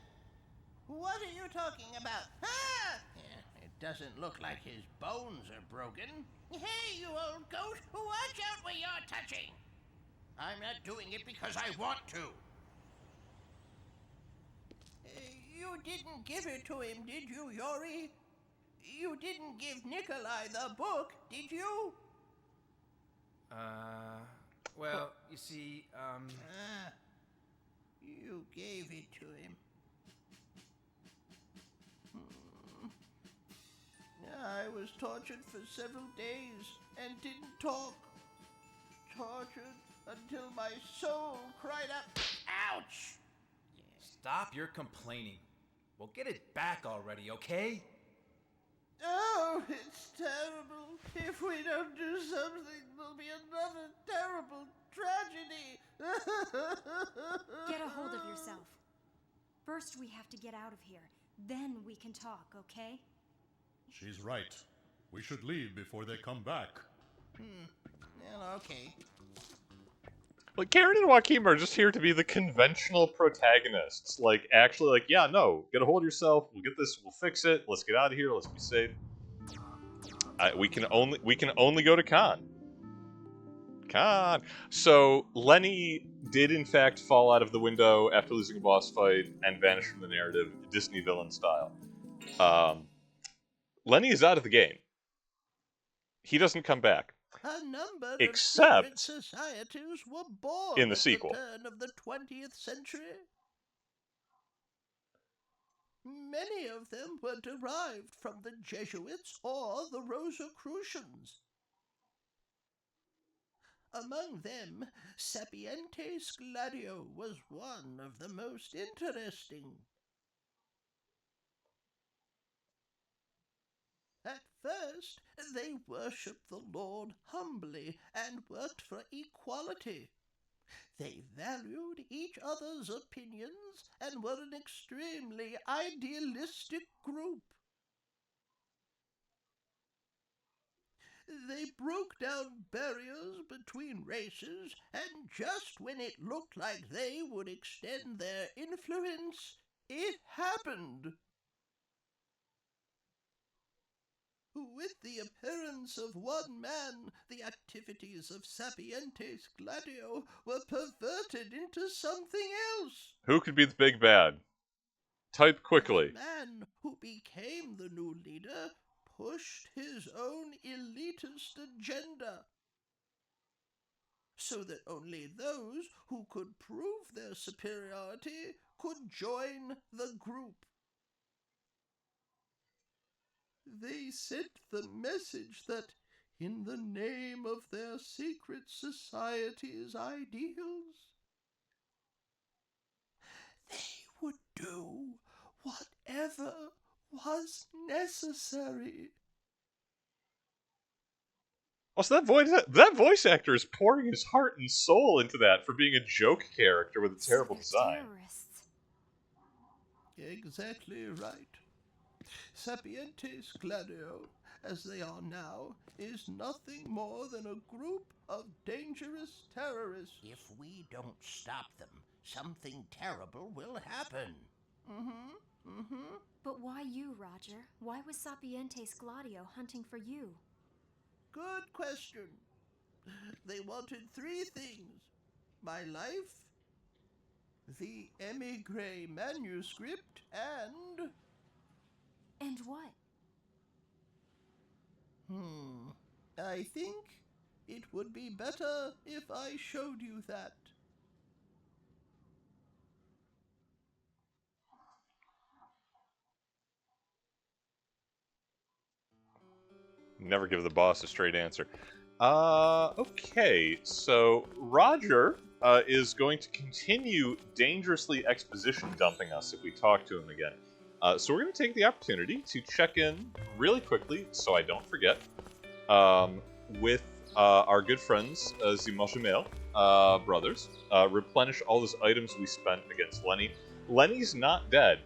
What are you talking about? Ah! Yeah, it doesn't look like his bones are broken. Hey, you old goat! Watch out where you're touching! I'm not doing it because I want to. You didn't give it to him, did you, Yori? You didn't give Nikolai the book, did you? Well, you see, You gave it to him. I was tortured for several days and didn't talk. Tortured until my soul cried out, ouch! stop your complaining. We'll get it back already, okay? Oh, it's terrible. If we don't do something, there'll be another terrible tragedy. Get a hold of yourself. First, we have to get out of here. Then we can talk, okay? She's right. We should leave before they come back. Well, okay. Like, Karen and Joaquin are just here to be the conventional protagonists. Like, actually, like, yeah, no, get a hold of yourself. We'll get this. We'll fix it. Let's get out of here. Let's be safe. We can only go to Khan. Khan. So Lenny did in fact fall out of the window after losing a boss fight and vanish from the narrative, Disney villain style. Lenny is out of the game. He doesn't come back. A number Except of secret societies were born in the at sequel. the turn of the 20th century. Many of them were derived from the Jesuits or the Rosicrucians. Among them, Sapientes Gladio was one of the most interesting. At first, they worshipped the Lord humbly and worked for equality. They valued each other's opinions and were an extremely idealistic group. They broke broke down barriers between races, and just when it looked like they would extend their influence, it happened. With the appearance of one man, the activities of Sapientes Gladio were perverted into something else. Who could be the big bad? Type quickly. The man who became the new leader pushed his own elitist agenda, so that only those who could prove their superiority could join the group. They sent the message that, in the name of their secret society's ideals, they would do whatever was necessary. Also, that voice actor is pouring his heart and soul into that for being a joke character with a terrible design. Terrorists. Exactly right. Sapientes Gladio, as they are now, is nothing more than a group of dangerous terrorists. If we don't stop them, something terrible will happen. But why you, Roger? Why was Sapientes Gladio hunting for you? Good question. They wanted 3 things: my life, the emigre manuscript, and... And what? I think it would be better if I showed you that. Never give the boss a straight answer. Okay, so Roger is going to continue dangerously exposition dumping us if we talk to him again. So we're going to take the opportunity to check in really quickly, so I don't forget, with our good friends, the Moshimel brothers, replenish all those items we spent against Lenny. Lenny's not dead.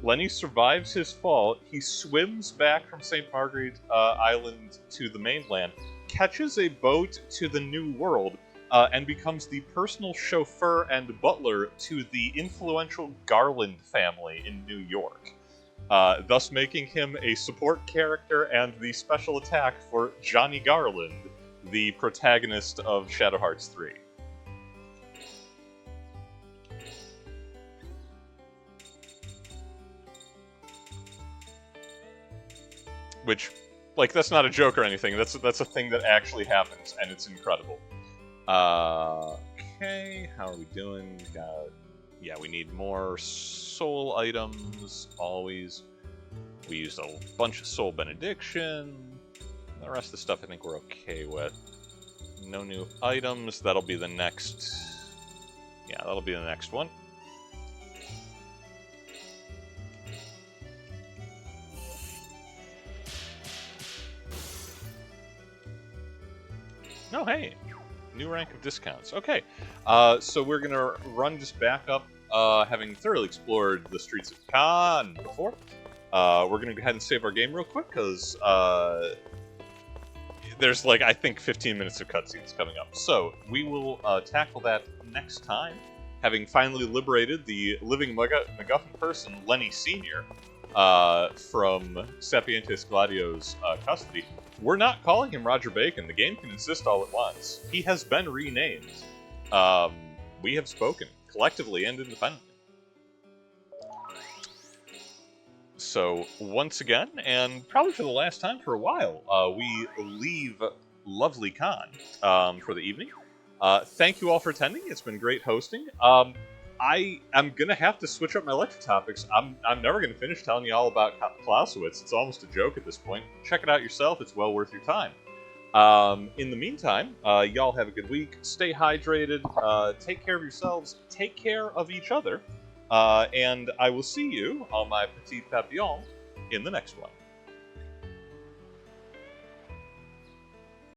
Lenny survives his fall. He swims back from St. Margaret Island to the mainland, catches a boat to the New World, and becomes the personal chauffeur and butler to the influential Garland family in New York, thus making him a support character and the special attack for Johnny Garland, the protagonist of Shadow Hearts 3. Which, like, that's not a joke or anything. That's a thing that actually happens, and it's incredible. Okay, how are we doing? Yeah, we need more soul items, always. We used a bunch of soul benediction. The rest of the stuff I think we're okay with. No new items. That'll be the next... Yeah, that'll be the next one. Oh, hey! New rank of discounts. Okay, so we're gonna run just back up, having thoroughly explored the streets of Khan before. We're gonna go ahead and save our game real quick, because there's, like, I think 15 minutes of cutscenes coming up. So, we will tackle that next time, having finally liberated the living MacGuffin person, Lenny Sr., from Sapientes Gladio's custody. We're not calling him Roger Bacon. The game can insist all it wants. He has been renamed. We have spoken, collectively and independently. So, once again, and probably for the last time for a while, we leave lovely Khan for the evening. Thank you all for attending. It's been great hosting. I am going to have to switch up my lecture topics. I'm never going to finish telling you all about Clausewitz. It's almost a joke at this point. Check it out yourself. It's well worth your time. In the meantime, y'all have a good week. Stay hydrated. Take care of yourselves. Take care of each other. And I will see you on my Petit Papillon in the next one.